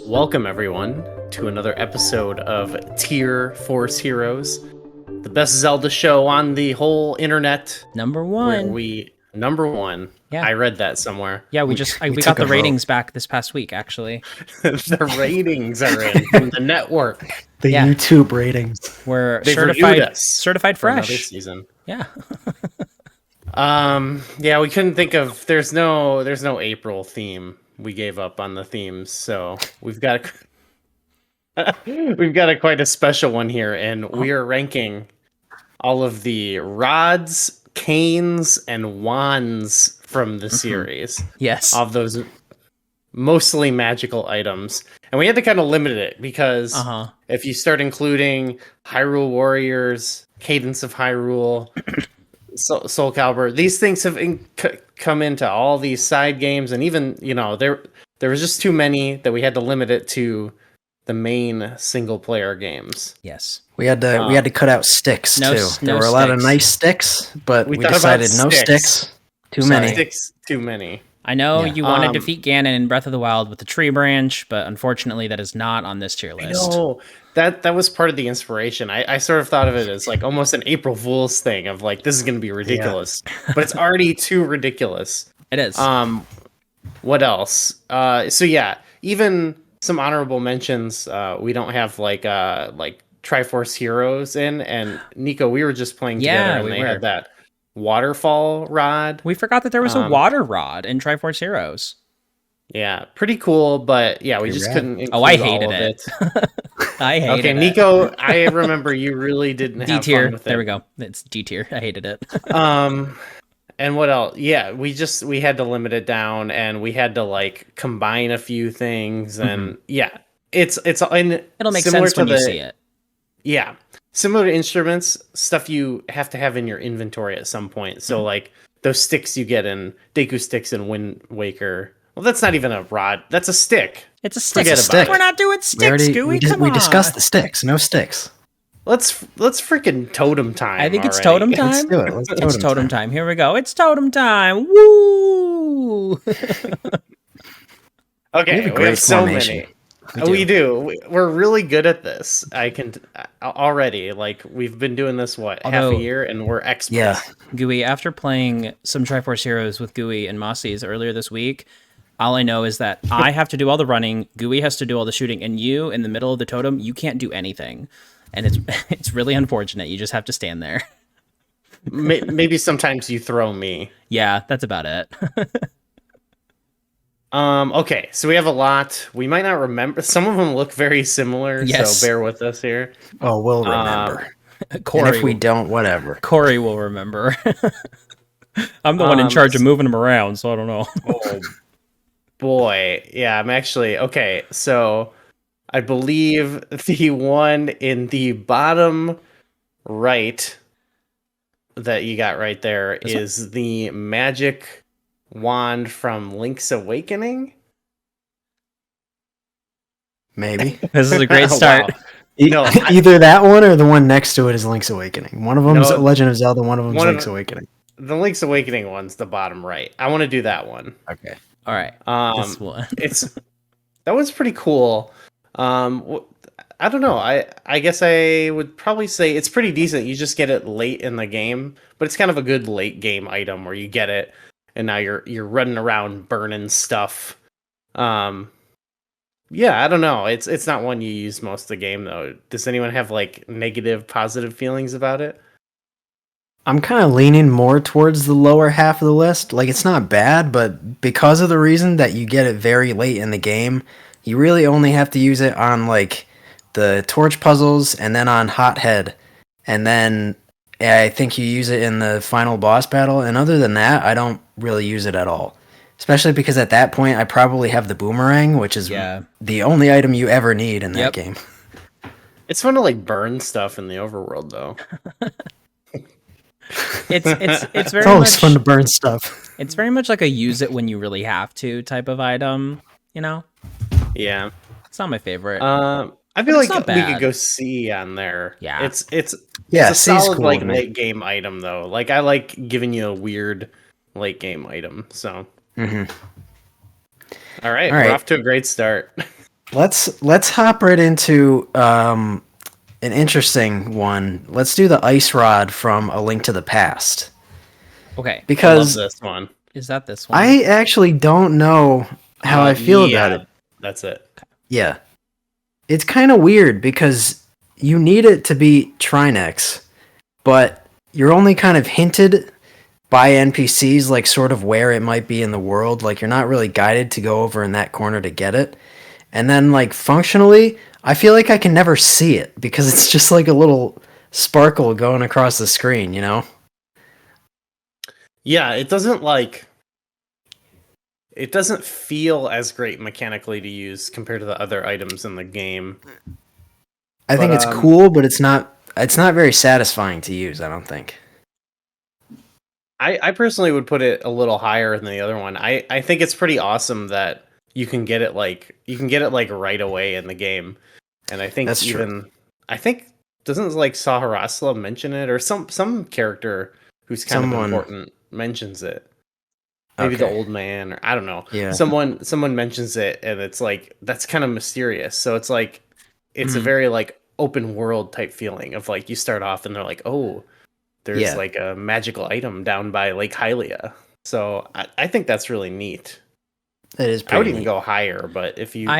Welcome, everyone, to another episode of Tier Force Heroes, the best Zelda show on the whole internet. Number Where one. number one. Yeah. I read that somewhere. Yeah, we got the ratings back this past week, actually. The ratings are in from the network. The YouTube ratings. We're They've certified for another fresh. season. Yeah. Yeah, we couldn't think of. There's no April theme. We gave up on the themes, so we've got quite a special one here, and we are ranking all of the rods, canes, and wands from the series. Yes. Of those mostly magical items. And we had to kind of limit it because if you start including Hyrule Warriors, Cadence of Hyrule, Soul Calibur, these things have come into all these side games, and even, there was just too many that we had to limit it to the main single player games. Yes. We had to cut out sticks too. There were a lot of nice sticks, but we decided no sticks. Too many. Sticks too many. I know you want to defeat Ganon in Breath of the Wild with the tree branch, but unfortunately that is not on this tier list. No, that was part of the inspiration. I sort of thought of it as like almost an April Fool's thing of like, this is going to be ridiculous, but it's already too ridiculous. It is. What else? So yeah, even some honorable mentions. We don't have like Triforce Heroes in, and Nico, we were just playing together, and they had that waterfall rod. We forgot that there was a water rod in Triforce Heroes. Yeah, pretty cool, but yeah, we just couldn't include I hated all of it. I hated it. Okay, Nico, I remember you really didn't have D-tier. fun with it. There we go. It's D-tier. I hated it. And what else? Yeah, we had to limit it down, and we had to like combine a few things, and yeah, it's and it'll make sense when you see it. Yeah, similar to instruments, stuff you have to have in your inventory at some point. So like those sticks you get in Deku sticks in Wind Waker. Well, that's not even a rod. That's a stick. It's a stick. We're not doing sticks, Gooey. We discussed the sticks. No sticks. Let's freaking totem time. I think it's already. totem time. Let's do it. It's totem time. Here we go. It's totem time. Woo! Okay, we have so many. We do. We're really good at this. I can already, like, we've been doing this half a year, and we're experts. Yeah, Gooey. After playing some Triforce Heroes with Gooey and Mossies earlier this week, all I know is that I have to do all the running, Gooey has to do all the shooting, and you, in the middle of the totem, you can't do anything. And it's really unfortunate. You just have to stand there. Maybe sometimes you throw me. Yeah, that's about it. Okay, so we have a lot. We might not remember. Some of them look very similar, so bear with us here. Oh, we'll remember. Corey, and if we don't, whatever. Corey will remember. I'm the one in charge of moving them around, so I don't know. Oh, boy. Yeah, I'm actually... Okay, so I believe the one in the bottom right that you got right there is the magic wand from Link's Awakening. Maybe. This is a great start. Wow. Either that one or the one next to it is Link's Awakening. One of them is Legend of Zelda, one of them is Link's Awakening. The Link's Awakening one's the bottom right. I want to do that one. Okay. All right. This one. That was pretty cool. I don't know. I guess I would probably say it's pretty decent. You just get it late in the game, but it's kind of a good late game item where you get it and now you're running around burning stuff. Yeah, I don't know. It's not one you use most of the game though. Does anyone have like negative, positive feelings about it? I'm kind of leaning more towards the lower half of the list. Like, it's not bad, but because of the reason that you get it very late in the game, you really only have to use it on like the torch puzzles and then on Hothead. And then I think you use it in the final boss battle. And other than that, I don't really use it at all. Especially because at that point, I probably have the boomerang, which is the only item you ever need in that game. It's fun to like burn stuff in the overworld though. It's very always fun to burn stuff. It's very much like a use it when you really have to type of item, you know? Yeah. It's not my favorite. I feel like we could go C on there. Yeah. It's a solid cool like late game item though. Like I like giving you a weird late game item. So. Mm-hmm. All right, we're off to a great start. let's hop right into an interesting one. Let's do the ice rod from A Link to the Past. Okay. Because I love this one. Is that this one? I actually don't know how I feel about it. That's it. Yeah. It's kind of weird because you need it to be Trinex, but you're only kind of hinted by NPCs, like sort of where it might be in the world. Like you're not really guided to go over in that corner to get it. And then like functionally, I feel like I can never see it because it's just like a little sparkle going across the screen, you know? Yeah, it doesn't feel as great mechanically to use compared to the other items in the game. I think it's cool, but it's not very satisfying to use, I don't think. I personally would put it a little higher than the other one. I think it's pretty awesome that you can get it like right away in the game. And I think That's true. I think doesn't like Saharasla mention it, or some character who's kind of important mentions it. Maybe the old man, or I don't know. Yeah. Someone mentions it, and it's like that's kind of mysterious. So it's like it's a very like open world type feeling of like you start off and they're like, oh, there's like a magical item down by Lake Hylia. So I think that's really neat. It is pretty I would even neat. go higher, but if you're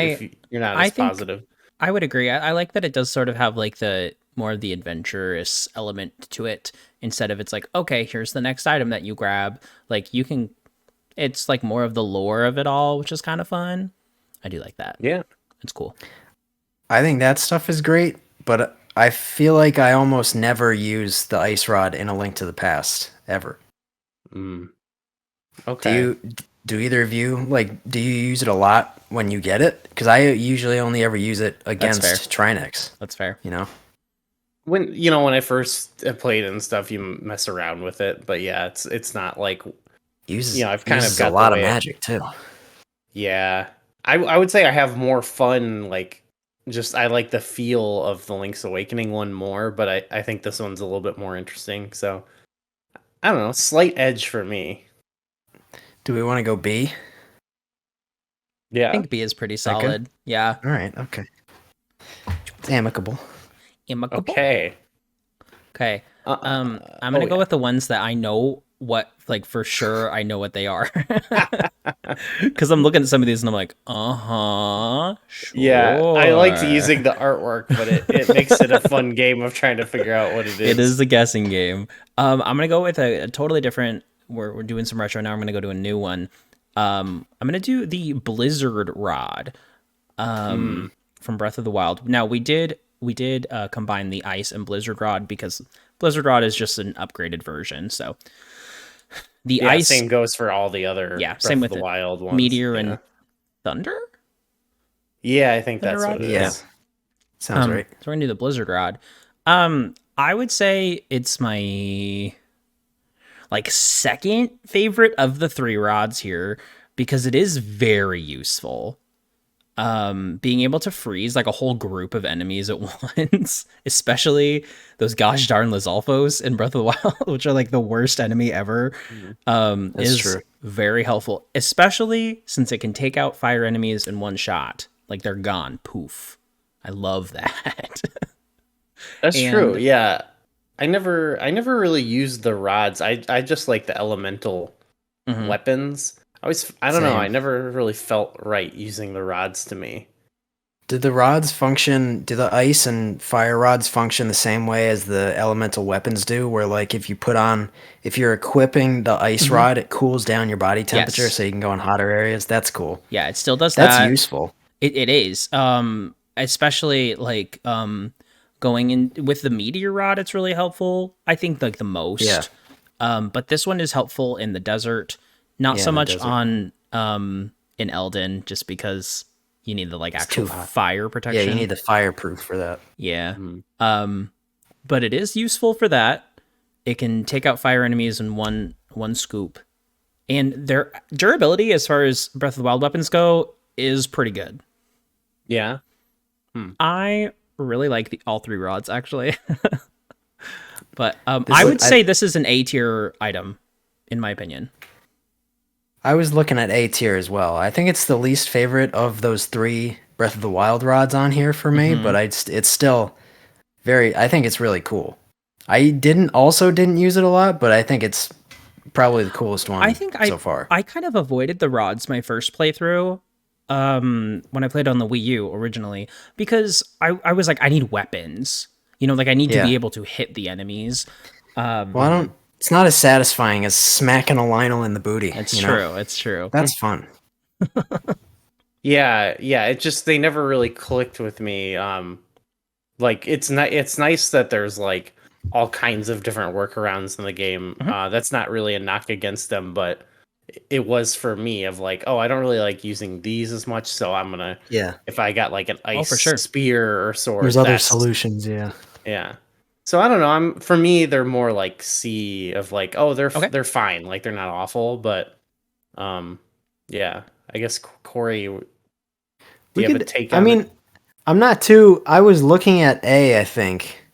not as positive. I would agree. I like that it does sort of have like the more of the adventurous element to it instead of it's like, okay, here's the next item that you grab. Like you can, it's like more of the lore of it all, which is kind of fun. I do like that. Yeah. It's cool. I think that stuff is great, but I feel like I almost never use the ice rod in A Link to the Past ever. Okay. Do either of you do you use it a lot when you get it? Because I usually only ever use it against Trinex. That's fair. You know, when I first played and stuff, you mess around with it, but yeah, it's not like I've kind of got a lot of magic too. Yeah, I would say I have more fun. Like, just I like the feel of the Link's Awakening one more, but I think this one's a little bit more interesting. So I don't know, slight edge for me. Do we want to go B? Yeah, I think B is pretty solid. Yeah. All right. Okay. It's amicable. Okay. I'm gonna go with the ones that I know for sure I know what they are. Because I'm looking at some of these and I'm like, sure. Yeah, I liked using the artwork, but it makes it a fun game of trying to figure out what it is. It is a guessing game. I'm gonna go with a totally different. We're doing some retro now. I'm gonna go to a new one. I'm gonna do the Blizzard Rod, from Breath of the Wild. Now we did combine the Ice and Blizzard Rod because Blizzard Rod is just an upgraded version. So the Ice same goes for all the other same with the Wild ones. Meteor and Thunder. Yeah, I think Thunder that's Rod? what it is. Sounds right. So we're gonna do the Blizzard Rod. I would say it's my second favorite of the three rods here because it is very useful. Being able to freeze like a whole group of enemies at once, especially those gosh darn Lizalfos in Breath of the Wild, which are like the worst enemy ever, is true. Very helpful, especially since it can take out fire enemies in one shot. Like they're gone, poof. I love that. That's true. Yeah. I never really used the rods. I just like the elemental weapons. I don't know. I never really felt right using the rods to me. Do the ice and fire rods function the same way as the elemental weapons do? Where like if you're equipping the ice rod, it cools down your body temperature so you can go in hotter areas. That's cool. Yeah, it still does that. That's useful. It is. Especially like going in with the Meteor Rod, it's really helpful. I think like the most. Yeah. But this one is helpful in the desert. Not so much on in Elden, just because you need the like actual fire protection. Yeah, you need the fireproof for that. Yeah. But it is useful for that. It can take out fire enemies in one scoop. And their durability as far as Breath of the Wild weapons go is pretty good. Yeah. I really like all three rods actually. But I would say this is an A tier item in my opinion. I was looking at A tier as well. I think it's the least favorite of those three Breath of the Wild rods on here for me, but it's still I think it's really cool. I didn't use it a lot, but I think it's probably the coolest one so far. I kind of avoided the rods my first playthrough when I played on the Wii U originally, because I was like, I need weapons. You know, like I need to be able to hit the enemies. It's not as satisfying as smacking a Lionel in the booty. It's true. It's true. That's fun. Yeah. It just, they never really clicked with me. Like it's nice that there's like all kinds of different workarounds in the game. That's not really a knock against them, but it was for me of like, oh, I don't really like using these as much, so I'm gonna if I got like an ice spear or sword, there's other solutions. Yeah. So I don't know. For me, they're more like C of like, oh, they're fine, like they're not awful, but yeah. I guess Corey, do you have a take on it? I'm not too. I was looking at A, I think,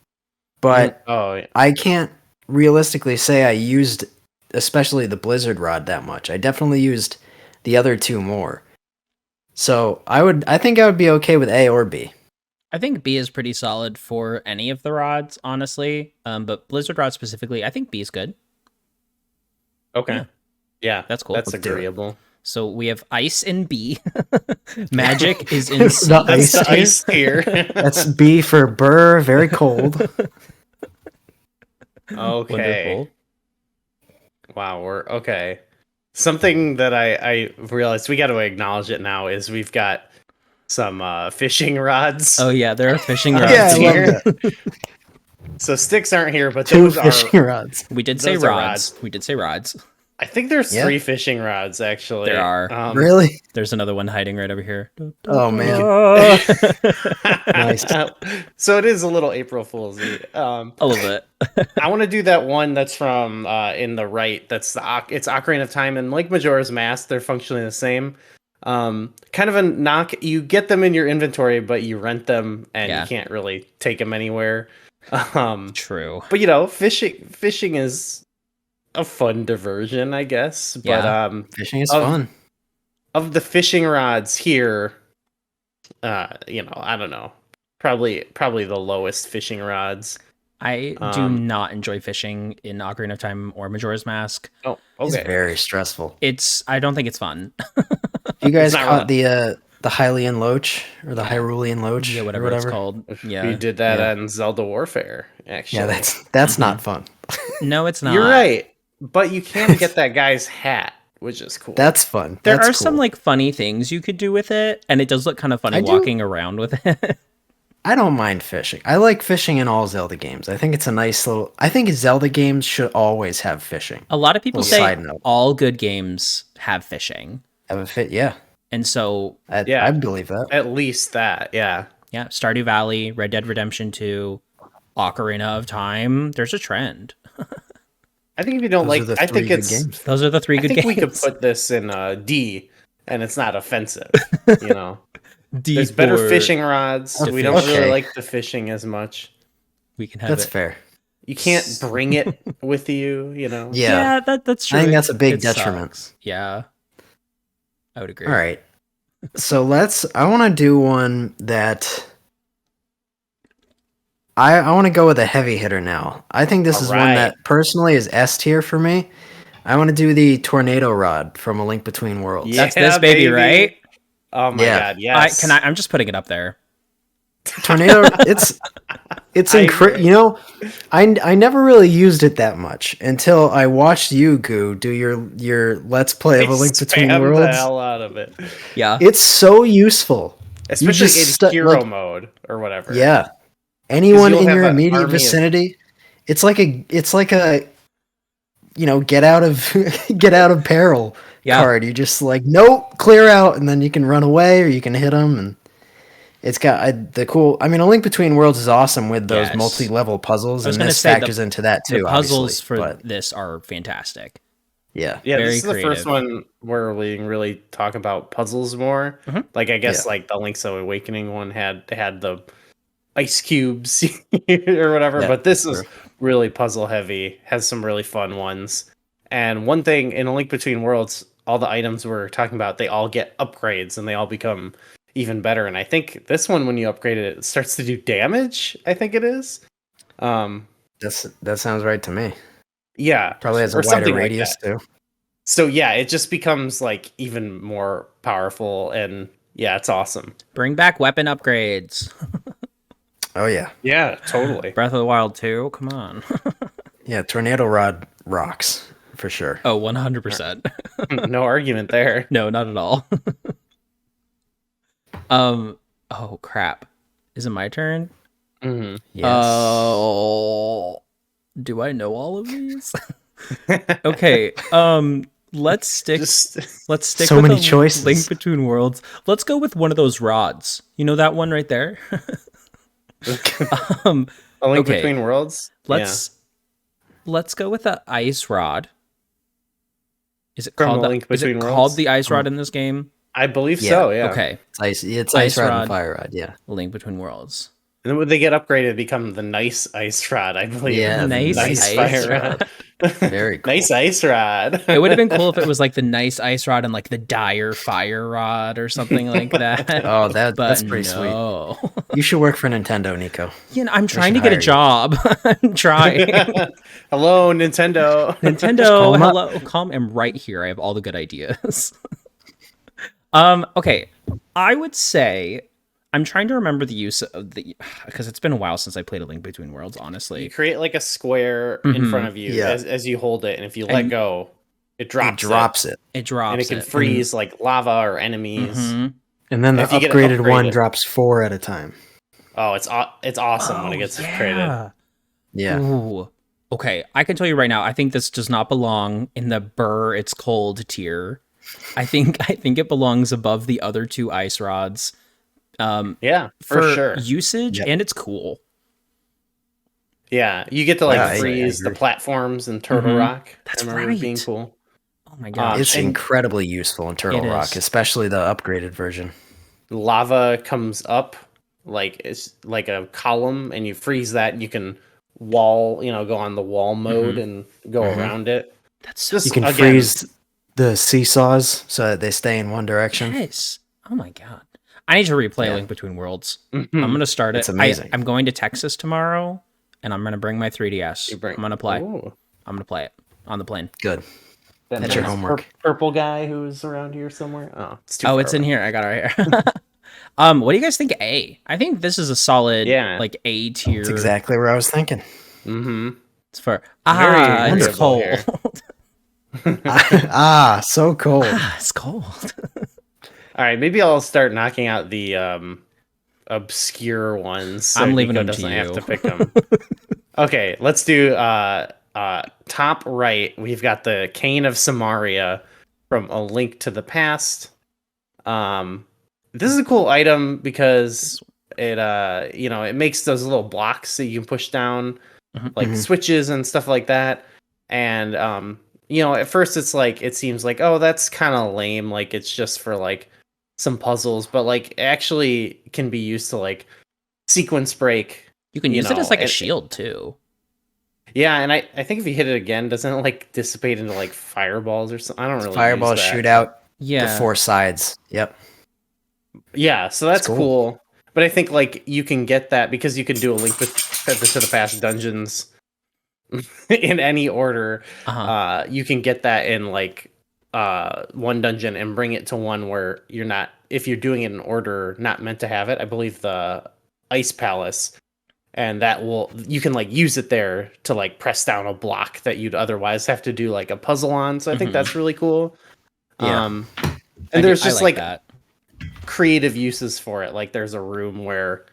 but I can't realistically say I used, especially the Blizzard Rod, that much. I definitely used the other two more. So I think I would be okay with A or B. I think B is pretty solid for any of the rods, honestly. But Blizzard Rod specifically, I think B is good. Okay. Yeah, that's cool. That's agreeable. So we have ice in B. Magic is in C. That's the ice tier. That's B for Burr, very cold. Okay. Wonderful. Wow, we're okay. Something that I realized we got to acknowledge it now is we've got some fishing rods. Oh yeah, there are fishing rods here. So sticks aren't here, but two fishing rods. We did say rods. We did say rods. I think there's 3 fishing rods, actually. There are. Really? There's another one hiding right over here. Oh, man. Nice. So it is a little April Fool's. A little bit. I want to do that one that's from in the right. It's Ocarina of Time and Link Majora's Mask. They're functionally the same. Kind of a knock. You get them in your inventory, but you rent them, and you can't really take them anywhere. True. But, you know, fishing is a fun diversion, I guess. But fishing is fun. Of the fishing rods here, you know, I don't know. Probably the lowest fishing rods. I do not enjoy fishing in Ocarina of Time or Majora's Mask. Oh, okay. It's very stressful. I don't think it's fun. You guys caught the Hylian Loach or the Hyrulean Loach? Yeah, whatever it's called. Yeah. We did that on Zelda Warfare, actually. Yeah, that's not fun. No, it's not. You're right. But you can get that guy's hat, which is cool. That's fun. There are some like funny things you could do with it, and it does look kind of funny walking around with it. I don't mind fishing. I like fishing in all Zelda games. I think it's a nice little. I think Zelda games should always have fishing. A lot of people say all good games have fishing. Have a fit, yeah. And so, I believe that. At least that, yeah. Yeah, Stardew Valley, Red Dead Redemption 2, Ocarina of Time. There's a trend. I think if you don't I think it's those are the 3 good games. I think we could put this in D, and it's not offensive. You know, there's better fishing rods. We don't really like the fishing as much. We can have that's fair. You can't bring it with you. You know. Yeah, that's true. I think that's a big detriment. Sucks. Yeah, I would agree. All right, so I want to do one that. I want to go with a heavy hitter now. I think this is one that personally is S tier for me. I want to do the Tornado Rod from A Link Between Worlds. Yeah, that's this baby, right? Oh my god, yes. I'm just putting it up there. Tornado, it's incredible. You know, I never really used it that much until I watched you, Goo, do your Let's Play of A Link Between Worlds. The hell out of it. Yeah, it's so useful, especially in hero mode or whatever. Yeah. Anyone in your immediate vicinity, it's like a you know, get out of peril card. You just like, nope, clear out, and then you can run away or you can hit them, and it's got the cool. I mean, A Link Between Worlds is awesome with those multi-level puzzles, and this factors into that too. The puzzles for this are fantastic. Yeah. This is the first one where we can really talk about puzzles more. Mm-hmm. Like I guess like the Link's Awakening one had the ice cubes or whatever, but this is really puzzle heavy, has some really fun ones. And one thing in A Link Between Worlds, all the items we're talking about, they all get upgrades and they all become even better. And I think this one, when you upgrade it, it starts to do damage. I think it is. That sounds right to me. Yeah, Probably has a wider radius too. So yeah, it just becomes like even more powerful, and yeah, it's awesome. Bring back weapon upgrades. Oh yeah. Yeah, totally. Breath of the Wild 2, come on. Yeah, Tornado Rod rocks for sure. Oh, 100%. No argument there. No, not at all. Oh crap. Is it my turn? Mm-hmm. Yes. Oh, do I know all of these? Okay. Let's stick So with many a choices. Link Between Worlds. Let's go with one of those rods. You know that one right there? A Link Between Worlds? Let's go with the ice rod. Is it From called A Link Between Worlds? called the ice rod in this game? I believe so, yeah. Okay. It's ice rod and fire rod, yeah. Link Between Worlds. And then when they get upgraded, become the nice ice rod, I believe. Yeah, nice ice rod. Very cool. Nice ice rod. It would have been cool if it was like the nice ice rod and like the dire fire rod or something like that. Oh, that's pretty sweet. You should work for Nintendo, Nico. You know, I'm trying to get a job. I'm trying. Hello, Nintendo. Nintendo, hello. I'm right here. I have all the good ideas. Okay. I would say I'm trying to remember the use of because it's been a while since I played A Link Between Worlds, honestly. You create like a square in front of you as you hold it, and if you let go, it drops it. It drops and it can freeze like lava or enemies. And then the upgraded one drops 4 at a time. Oh, it's awesome when it gets upgraded. Yeah. Ooh. Okay, I can tell you right now, I think this does not belong in the Burr It's Cold tier. I think it belongs above the other 2 ice rods. Yeah, for sure. Usage, and it's cool. Yeah, you get to freeze the platforms in Turtle Rock. That's right. Being cool. Oh my god, it's incredibly useful in Turtle Rock, especially the upgraded version. Lava comes up like it's like a column, and you freeze that. And you can go on the wall mode and go around it. That's so you can freeze the seesaws so that they stay in one direction. Yes. Oh my god. I need to replay Link Between Worlds. I'm going to start it. It's amazing. I'm going to Texas tomorrow, and I'm going to bring my 3DS. I'm going to play. I'm going to play it on the plane. Good. That's your homework. Purple guy who's around here somewhere. Oh, it's in here. I got it right here. What do you guys think? A? I think this is a solid like A tier. That's exactly where I was thinking. Mm-hmm. It's for it's cold. So cold. It's cold. All right, maybe I'll start knocking out the obscure ones. So I'm leaving Nico them to doesn't you. have to pick them. Okay, let's do top right. We've got the Cane of Samaria from A Link to the Past. This is a cool item because it it makes those little blocks that you can push down, like switches and stuff like that. And at first it's like it seems like, oh, that's kind of lame, like it's just for like some puzzles, but like it actually can be used to like sequence break. You can use it as like a shield too. Yeah, and I think if you hit it again, doesn't it like dissipate into like fireballs or something? I don't really fireballs use that. Shoot out the 4 sides. Yep. Yeah, so that's cool. But I think like you can get that because you can do A Link to the Past dungeons in any order. You can get that in like one dungeon and bring it to one where you're not, if you're doing it in order, not meant to have it. I believe the Ice Palace, and you can like use it there to like press down a block that you'd otherwise have to do like a puzzle on. So I think that's really cool. Yeah. And there's just like that. Creative uses for it. Like there's a room where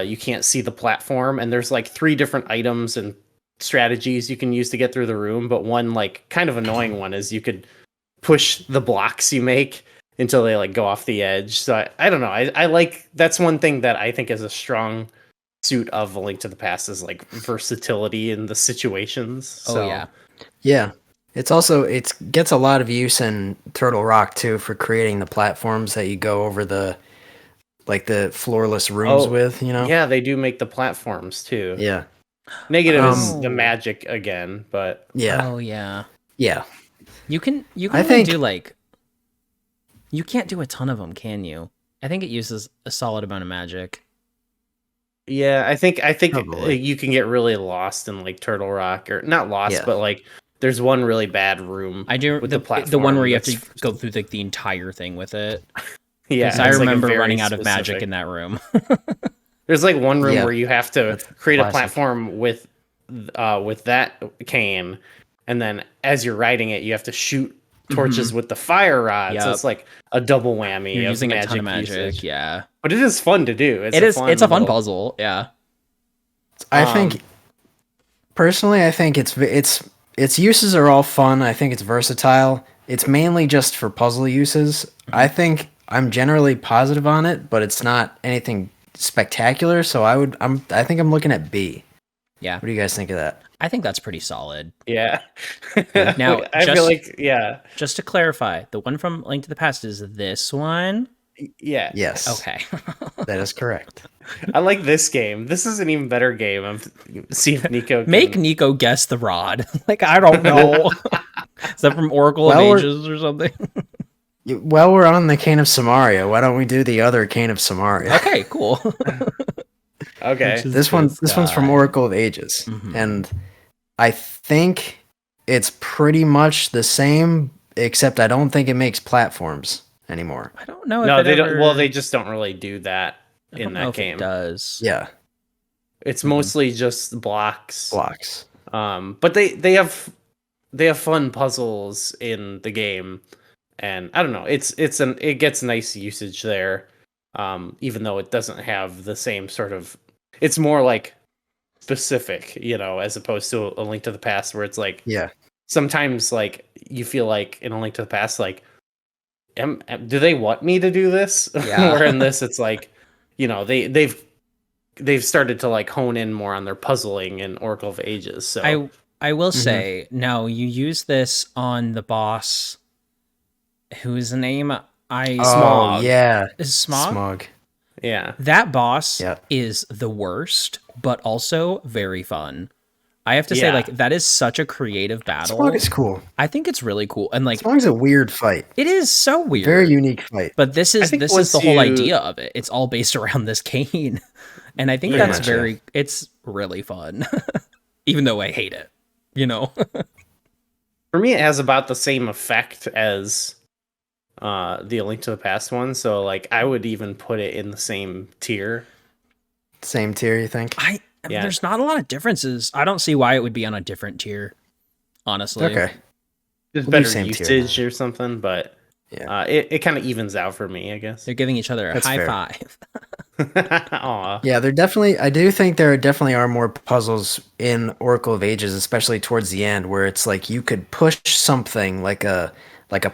you can't see the platform, and there's like 3 different items and strategies you can use to get through the room. But one like kind of annoying one is you could push the blocks you make until they like go off the edge. So I don't know. I like, that's one thing that I think is a strong suit of A Link to the Past is like versatility in the situations. So. Yeah. It gets a lot of use in Turtle Rock too for creating the platforms that you go over the floorless rooms with, Yeah, they do make the platforms too. Yeah. Negative is the magic again, but yeah. Oh yeah. Yeah. You can do like, you can't do a ton of them, can you? I think it uses a solid amount of magic. Yeah, I think Probably. you can get really lost in like Turtle Rock, or not lost, but like there's one really bad room I do with the platform. the one where you have to go through like the entire thing with it. Yeah, Because I it's like a remember very running out of magic specific. in that room. There's like one room Yeah, where you have to that's create a classic. platform with that cane, and then as you're riding it, you have to shoot torches with the fire rod. So Yep. it's like a double whammy You're of using a ton magic of magic, usage. yeah. But it is fun to do. It's It's a fun little- puzzle, yeah. I think personally, I think its uses are all fun. I think it's versatile. It's mainly just for puzzle uses. I think I'm generally positive on it, but it's not anything spectacular. So I think I'm looking at B. Yeah. What do you guys think of that? I think that's pretty solid. Yeah. Now, I feel like, yeah. Just to clarify, the one from Link to the Past is this one? Yeah. Yes. Okay. That is correct. I like this game. This is an even better game. See if Nico can... Make Nico guess the rod. Like, I don't know. Is that from Oracle of Ages or something? Well, we're on the Cane of Samaria. Why don't we do the other Cane of Samaria? Okay, cool. Okay. This one's from Oracle of Ages, and I think it's pretty much the same, except I don't think it makes platforms anymore. I don't know if No, it they ever... don't. Well, they just don't really do that I in don't know that if game. It does. Yeah, It's mostly just blocks. blocks. But they have fun puzzles in the game, and I don't know. It gets nice usage there, even though it doesn't have the same sort of. It's more like specific, as opposed to a Link to the Past, where it's like sometimes like you feel like in a Link to the Past, like, do they want me to do this? Yeah. Where in this, it's like, they've started to like hone in more on their puzzling in Oracle of Ages. So I will say, now you use this on the boss whose name Smog. Yeah, is Smog? Smog. Yeah. That boss Yeah. is the worst, but also very fun. I have to say, Yeah. like, that is such a creative battle. Smog is cool. I think it's really cool. And like, Smog's a weird fight. it is so weird. Very unique fight. But this is think the once whole you- idea of it. It's all based around this cane. And I think Pretty that's much, it's really fun. Even though I hate it, For me, it has about the same effect as the Link to the Past one. So like I would even put it in the same tier. Same tier, you think? Yeah. There's not a lot of differences. I don't see why it would be on a different tier, honestly. Okay. There's We'll do better same tier usage or something, but Yeah. it kind of evens out for me, I guess. They're giving each other a That's high fair. five. Aw. Yeah, I do think there definitely are more puzzles in Oracle of Ages, especially towards the end, where it's like you could push something like a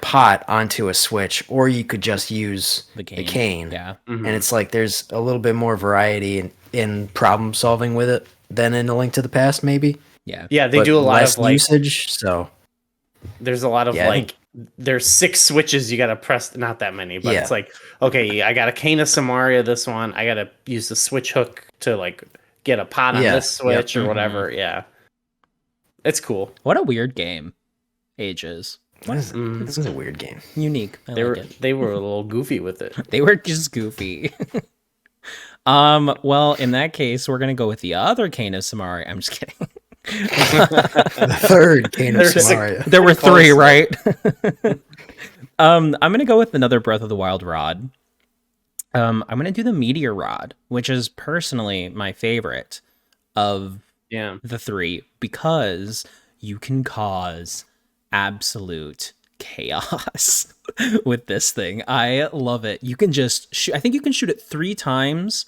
pot onto a switch, or you could just use The the cane. cane. Yeah. And it's like there's a little bit more variety in problem solving with it than in A Link to the Past, maybe. Yeah. Yeah, they But do a lot less of like usage, so there's a lot of Yeah, I like there's 6 switches you gotta press, not that many, but Yeah. it's like, okay, I got a Cane of Samaria this one, I gotta use the switch hook to like get a pot on Yeah, this switch yep. or whatever. Yeah. It's cool. What a weird game. Ages. this is a weird game. Unique. I They like were it. they were a little goofy with it. They were just goofy. Well, in that case, we're gonna go with the other Cane of Samaria. I'm just kidding. The third Cane of There's a- Samaria. There were Close. 3, right? I'm gonna go with another Breath of the Wild rod. I'm gonna do the Meteor Rod, which is personally my favorite of Yeah. the 3 because you can cause absolute chaos with this thing. I love it. You can just shoot. I think you can shoot it 3 times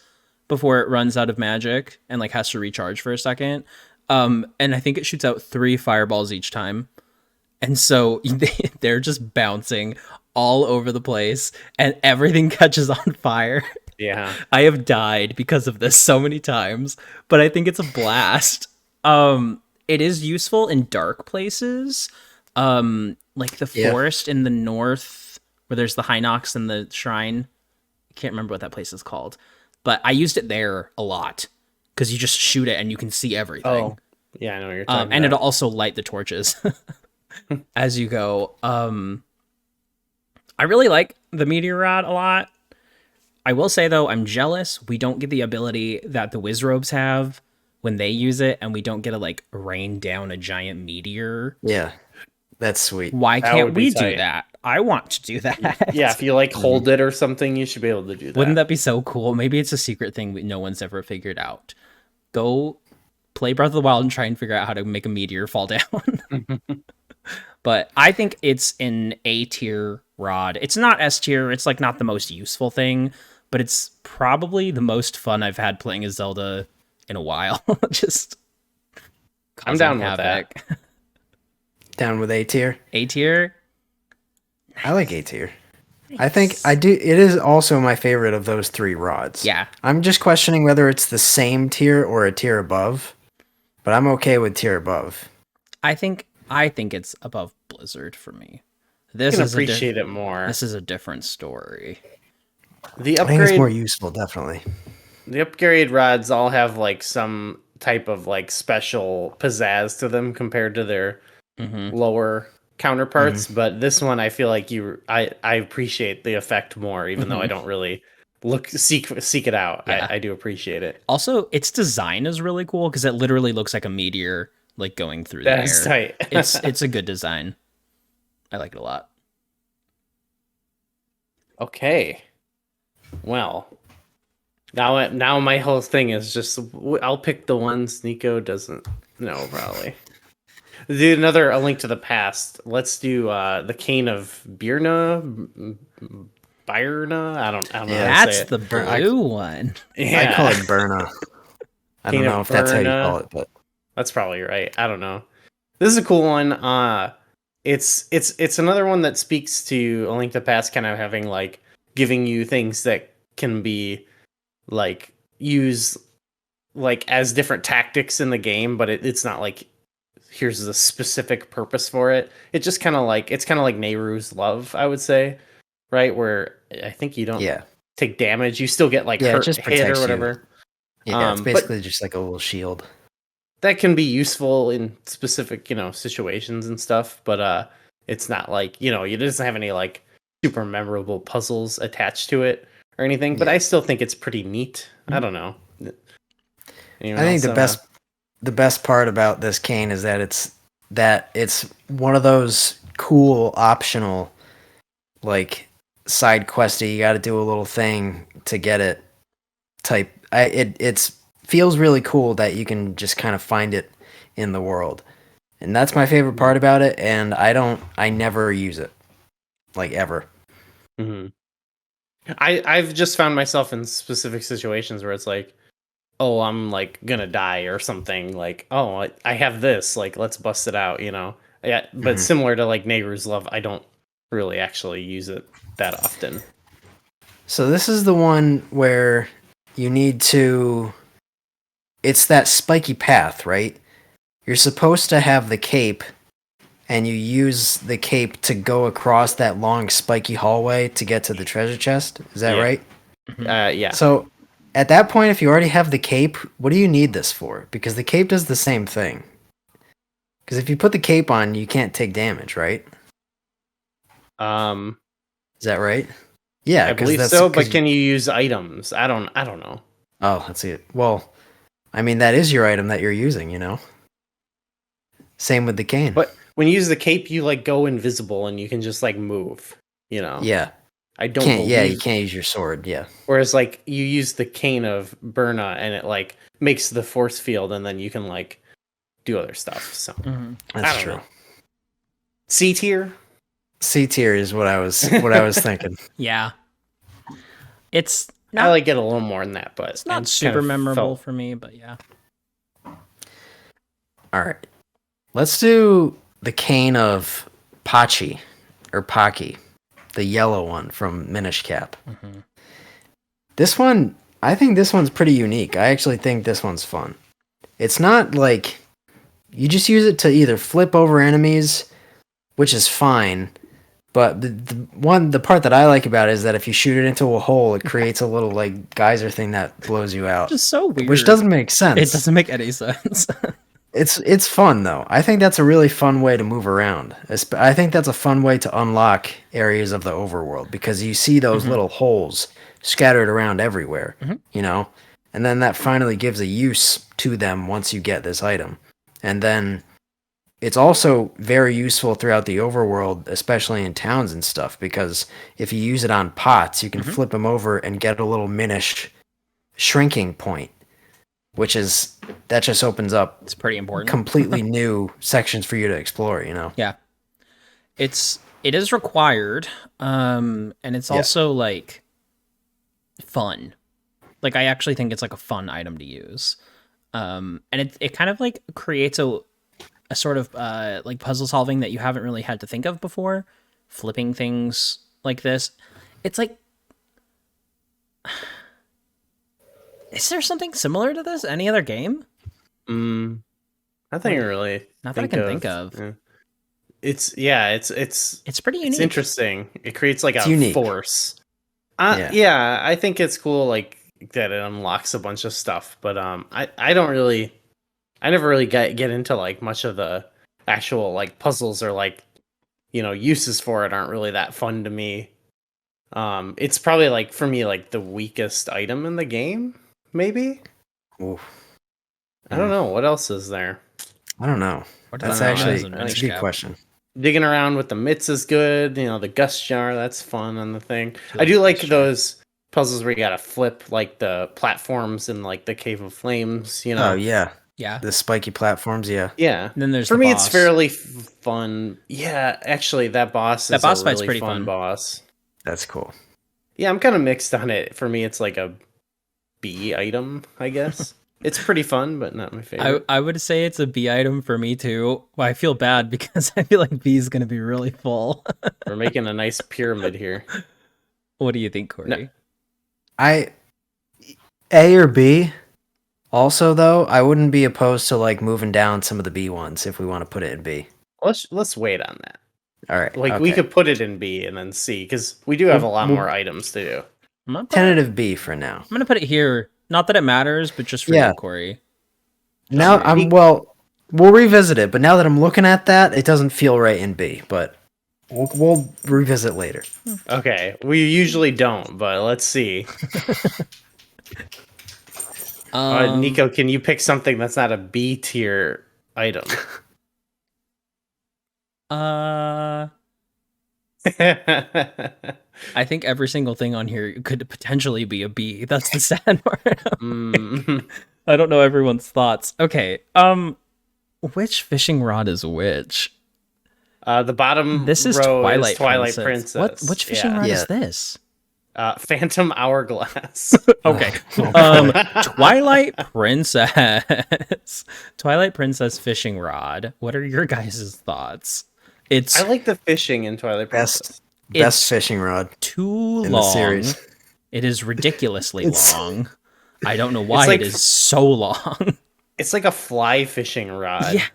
before it runs out of magic and like has to recharge for a second. And I think it shoots out 3 fireballs each time. And so they're just bouncing all over the place and everything catches on fire. Yeah. I have died because of this so many times, but I think it's a blast. It is useful in dark places, like the forest in the north where there's the Hinox and the shrine. I can't remember what that place is called, but I used it there a lot because you just shoot it and you can see everything. Oh. Yeah, I know what you're talking And about. it'll also light the torches as you go. I really like the Meteor Rod a lot. I will say though, I'm jealous we don't get the ability that the Wizrobes have when they use it, and we don't get to like rain down a giant meteor. Yeah, that's sweet. Why That can't would be we do tight. that? I want to do that. Yeah, if you like hold it or something, you should be able to do that. Wouldn't that be so cool? Maybe it's a secret thing no one's ever figured out. Go play Breath of the Wild and try and figure out how to make a meteor fall down. But I think it's an A tier rod. It's not S tier. It's like not the most useful thing, but it's probably the most fun I've had playing as Zelda in a while. Just I'm down with havoc. that. Down with A tier. A tier. I like A tier. I think I do. It is also my favorite of those 3 rods. Yeah. I'm just questioning whether it's the same tier or a tier above, but I'm okay with tier above. I think it's above Blizzard for me. You can appreciate it more. This is a different story. The I think it's upgrade, more useful, definitely. the upgrade rods all have like some type of like special pizzazz to them compared to their lower counterparts. But this one, I feel like I appreciate the effect more, even though I don't really seek it out. Yeah. I do appreciate it. Also, its design is really cool because it literally looks like a meteor like going through the air. That's tight. It's a good design. I like it a lot. Okay. Well, now my whole thing is just I'll pick the ones Nico doesn't know probably. Do another A Link to the Past. Let's do the Cane of Birna. I don't know. How to say That's it. the blue one. Yeah. I call it Burna. I don't Cane know of if that's how you Birna. call it, but That's probably right. I don't know. This is a cool one. It's another one that speaks to A Link to the Past, kind of having like giving you things that can be like used like as different tactics in the game, but it's not like here's the specific purpose for it. It's kind of like Nehru's Love, I would say, right? Where I think you don't take damage, you still get like hurt, just hit or whatever. Yeah, it's basically just like a little shield. That can be useful in specific, situations and stuff, but it's not like, it doesn't have any like super memorable puzzles attached to it or anything, but I still think it's pretty neat. I don't know. I think the best part about this cane is that it's one of those cool optional like side questy, you got to do a little thing to get it type. It's feels really cool that you can just kind of find it in the world. And that's my favorite part about it, and I never use it. Like ever. Mm-hmm. I've just found myself in specific situations where it's like, oh, I'm like gonna die or something. Like, oh, I have this. Like, let's bust it out. Yeah, but similar to like Nehru's Love, I don't really actually use it that often. So this is the one where you need to. It's that spiky path, right? You're supposed to have the cape, and you use the cape to go across that long spiky hallway to get to the treasure chest. Is that right? Yeah. So at that point, if you already have the cape, what do you need this for? Because the cape does the same thing. Because if you put the cape on, you can't take damage, right? Is that right? Yeah, I believe so. But can you use items? I don't know. Oh, let's see it. Well, I mean that is your item that you're using. Same with the cane. But when you use the cape, you like go invisible and you can just like move. Yeah. I don't. You can't use your sword. Yeah. Whereas like you use the Cane of Birna and it like makes the force field, and then you can like do other stuff. So That's true. Know. C tier. C tier is what I was thinking. Yeah. It's I like it a little more than that, but it's not super memorable for me, but yeah. All right. Let's do the cane of Pachi or Pachi, the yellow one from Minish Cap. This one, I think this one's pretty unique. I actually think this one's fun. It's not like you just use it to either flip over enemies, which is fine. But the part that I like about it is that if you shoot it into a hole, it creates a little like geyser thing that blows you out. Just so weird. Which doesn't make sense. It doesn't make any sense. It's fun though. I think that's a really fun way to move around. I think that's a fun way to unlock areas of the overworld because you see those little holes scattered around everywhere, Mhm. you know? And then that finally gives a use to them once you get this item. And then it's also very useful throughout the overworld, especially in towns and stuff, because if you use it on pots, you can flip them over and get a little minish shrinking point, that just opens up It's pretty important. completely new sections for you to explore, you know? Yeah. It is required, and it's also like fun. Like I actually think it's like a fun item to use. And it kind of like creates a sort of like puzzle solving that you haven't really had to think of before. Flipping things like this. It's like, is there something similar to this? Any other game? I think really. Not that I can think of. Yeah. It's pretty unique. It's interesting. It creates like a unique. force. Yeah, I think it's cool. Like that, it unlocks a bunch of stuff. But I never really get into like much of the actual like puzzles or like uses for it aren't really that fun to me. It's probably like for me like the weakest item in the game, maybe. Oof. I don't know what else is there. I don't know. That's actually a good question. Digging around with the mitts is good. The gust jar, that's fun on the thing. I do like those puzzles where you gotta flip like the platforms in like the Cave of Flames. Oh yeah, yeah. The spiky platforms. Yeah. And then there's for the me, boss. it's fairly fun. Yeah, actually, that boss is a fight's really pretty fun boss. That's cool. Yeah, I'm kind of mixed on it. For me, it's like a B item, I guess. It's pretty fun, but not my favorite. I would say it's a B item for me too. Well, I feel bad because I feel like B is going to be really full. We're making a nice pyramid here. What do you think, Corey? No. A or B. Also, though, I wouldn't be opposed to like moving down some of the B ones if we want to put it in B. Let's wait on that. All right. Like we could put it in B and then C because we do have a lot more items to do. Tentative B for now. I'm gonna put it here. Not that it matters, but just for you, Corey. Now we'll revisit it, but now that I'm looking at that, it doesn't feel right in B. But we'll revisit later. Okay, we usually don't, but let's see. Nico, can you pick something that's not a B tier item? I think every single thing on here could potentially be a B. That's the sad part. I don't know everyone's thoughts. Okay. Which fishing rod is which? The bottom this is row Twilight is Twilight Princess. Princess. Which fishing rod is this? Phantom Hourglass. Okay. Twilight Princess. Twilight Princess fishing rod. What are your guys' thoughts? I like the fishing in Twilight Princess. Best fishing rod. Too long. In the series. It is ridiculously long. I don't know why it is so long. It's like a fly fishing rod. Yeah.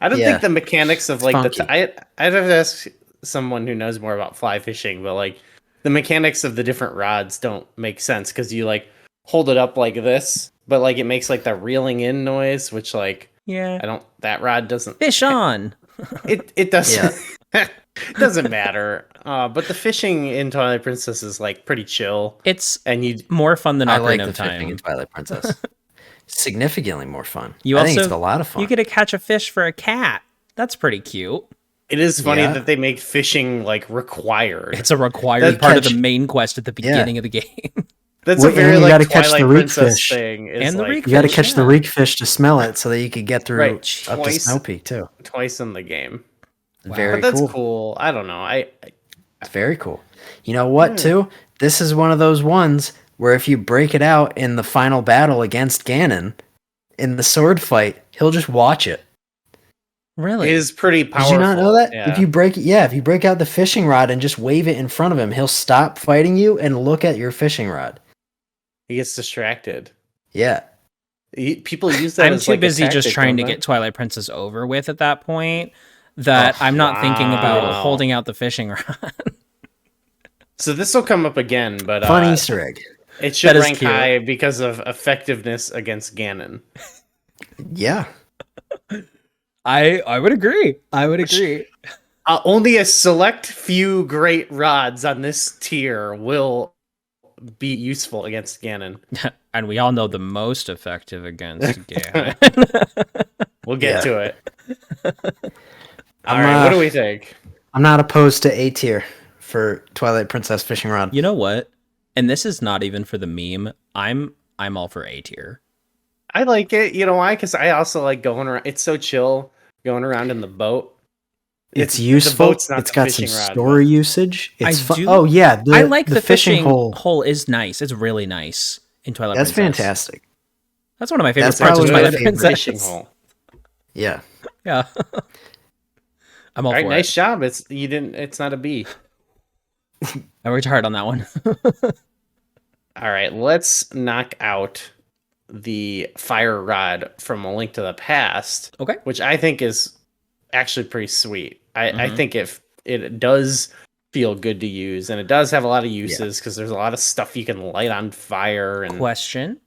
I don't think the mechanics of like funky. I'd have to ask someone who knows more about fly fishing, but like the mechanics of the different rods don't make sense because you like hold it up like this, but like it makes like the reeling in noise, which like that rod doesn't fish on. It doesn't it doesn't matter. But the fishing in Twilight Princess is like pretty chill. It's more fun than Ocarina of Time. Fishing in Twilight Princess. Significantly more fun. I think it's a lot of fun. You get to catch a fish for a cat. That's pretty cute. It is funny that they make fishing like required. It's a required part of the main quest at the beginning of the game. That's a very like Twilight catch the Princess fish. thing. And the like, reek you got to catch the reek fish to smell it so that you could get through up to Snow Peak too. Twice in the game. Wow. Very but that's cool. Cool. I don't know. It's very cool. You know what, too? This is one of those ones where if you break it out in the final battle against Ganon, in the sword fight, he'll just watch it. Really? It is pretty powerful. Did you not know that? Yeah. If you break out the fishing rod and just wave it in front of him, he'll stop fighting you and look at your fishing rod. He gets distracted. Yeah. People use that. I'm too busy just trying to get Twilight Princess over with at that point that I'm not thinking about holding out the fishing rod. So this will come up again, but fun Easter egg. It should rank high because of effectiveness against Ganon. Yeah. I would agree. I would agree. Only a select few great rods on this tier will be useful against Ganon. And we all know the most effective against Ganon. We'll get to it. All I'm, right, what do we think? I'm not opposed to A tier for Twilight Princess fishing rod. You know what? And this is not even for the meme. I'm all for A tier. I like it. You know why? Because I also like going around. It's so chill going around in the boat. It's useful. It's got some story usage. It's fun. Oh yeah, I like the fishing hole is nice. It's really nice in Twilight Princess. That's fantastic. That's one of my favorite parts of Twilight Princess. Fishing hole. Yeah. Yeah. I'm all for nice it. job. It's not a B. I worked hard on that one. All right, let's knock out the fire rod from A Link to the Past. Okay. Which I think is actually pretty sweet. I think it does feel good to use, and it does have a lot of uses because there's a lot of stuff you can light on fire. And question: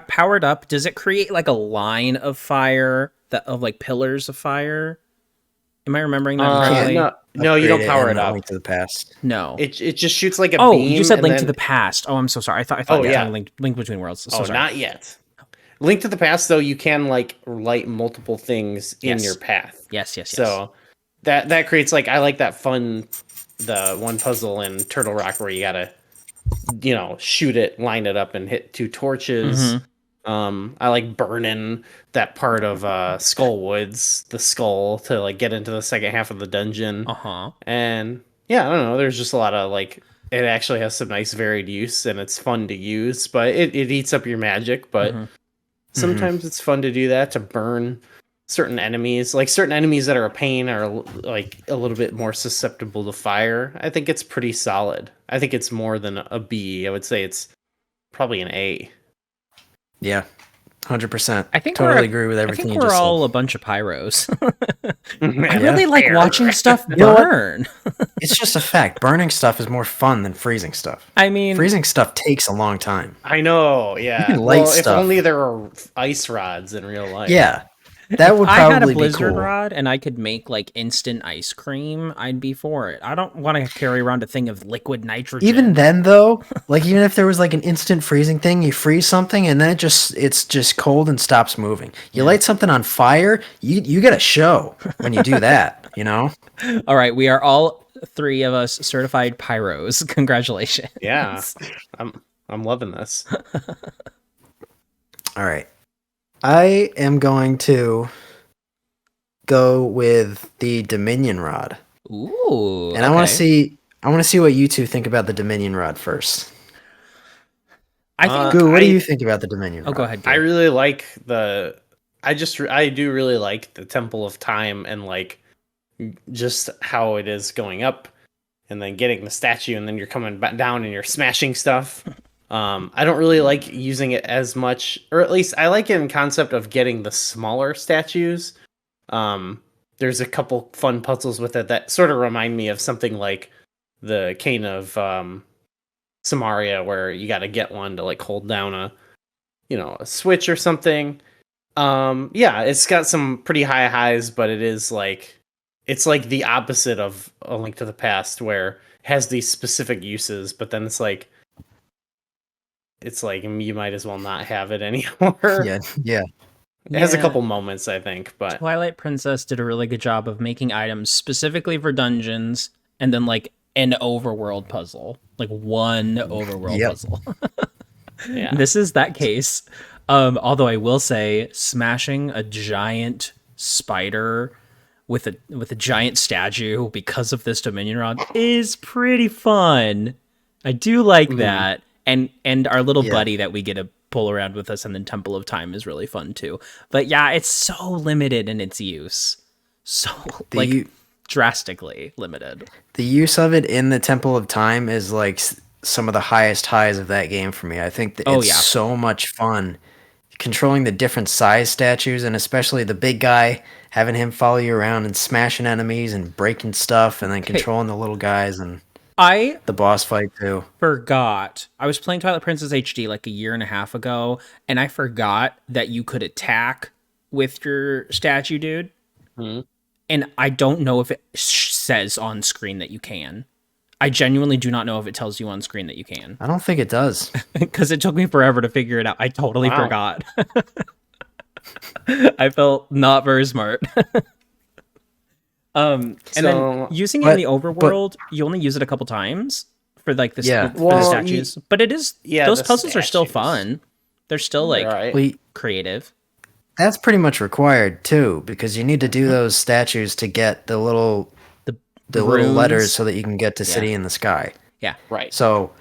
powered up, does it create like a line of fire of like pillars of fire? Am I remembering that correctly? No, you don't power it up. Link to the Past. No, it just shoots like a beam. You said Link to the Past. Oh, I'm so sorry. I thought Link Between Worlds. So sorry. Not yet. Link to the Past, though, you can like light multiple things in your path. Yes. So that creates I like that fun, the one puzzle in Turtle Rock where you gotta, shoot it, line it up, and hit 2 torches. I like burning that part of Skullwoods, the skull, to get into the second half of the dungeon. And yeah, I don't know. There's just a lot of it actually has some nice varied use, and it's fun to use, but it eats up your magic. But sometimes it's fun to do that, to burn certain enemies. Certain enemies that are a pain are a little bit more susceptible to fire. I think it's pretty solid. I think it's more than a B. I would say it's probably an A. Yeah, 100%. I think totally agree with everything you just said. We're all a bunch of pyros. I really like watching stuff burn. It's just a fact. Burning stuff is more fun than freezing stuff. I mean, freezing stuff takes a long time. I know. Yeah. You can light stuff. If only there were ice rods in real life. Yeah. That would probably be cool. I had a blizzard rod and I could make instant ice cream, I'd be for it. I don't want to carry around a thing of liquid nitrogen. Even then though, even if there was an instant freezing thing, you freeze something and then it's just cold and stops moving. You light something on fire, you get a show when you do that, All right, we are all 3 of us certified pyros. Congratulations. Yeah. I'm loving this. All right. I am going to go with the Dominion Rod. Ooh. And I want to see what you two think about the Dominion Rod first. I think Goo, what do you think about the Dominion Rod? Oh, go ahead. I really like I do really like the Temple of Time, and just how it is going up and then getting the statue, and then you're coming back down and you're smashing stuff. I don't really like using it as much, or at least I like it in concept of getting the smaller statues. There's a couple fun puzzles with it that sort of remind me of something like the Cane of Samaria, where you got to get one to hold down a switch or something. Yeah, it's got some pretty high highs, but it is it's the opposite of A Link to the Past, where it has these specific uses, but then it's you might as well not have it anymore. Yeah. It has a couple moments, I think, but Twilight Princess did a really good job of making items specifically for dungeons, and then an overworld puzzle, one overworld puzzle. Yeah, this is that case. Although I will say, smashing a giant spider with a giant statue because of this Dominion Rod is pretty fun. I do like that. And our little buddy that we get to pull around with us in the Temple of Time is really fun too. But yeah, it's so limited in its use. So drastically limited. The use of it in the Temple of Time is some of the highest highs of that game for me. I think that it's so much fun controlling the different size statues, and especially the big guy, having him follow you around and smashing enemies and breaking stuff, and then controlling the little guys and the boss fight too. Forgot. I was playing Twilight Princess HD a year and a half ago, and I forgot that you could attack with your statue dude. And I don't know if it says on screen that you can. I genuinely do not know if it tells you on screen that you can. I don't think it does. Because it took me forever to figure it out. I totally forgot. I felt not very smart. And then using it in the overworld, you only use it a couple times for like the statues. But it is those puzzles are still fun. They're still like creative. That's pretty much required too, because you need to do those statues to get the little little letters so that you can get to City in the Sky. Yeah. Right. So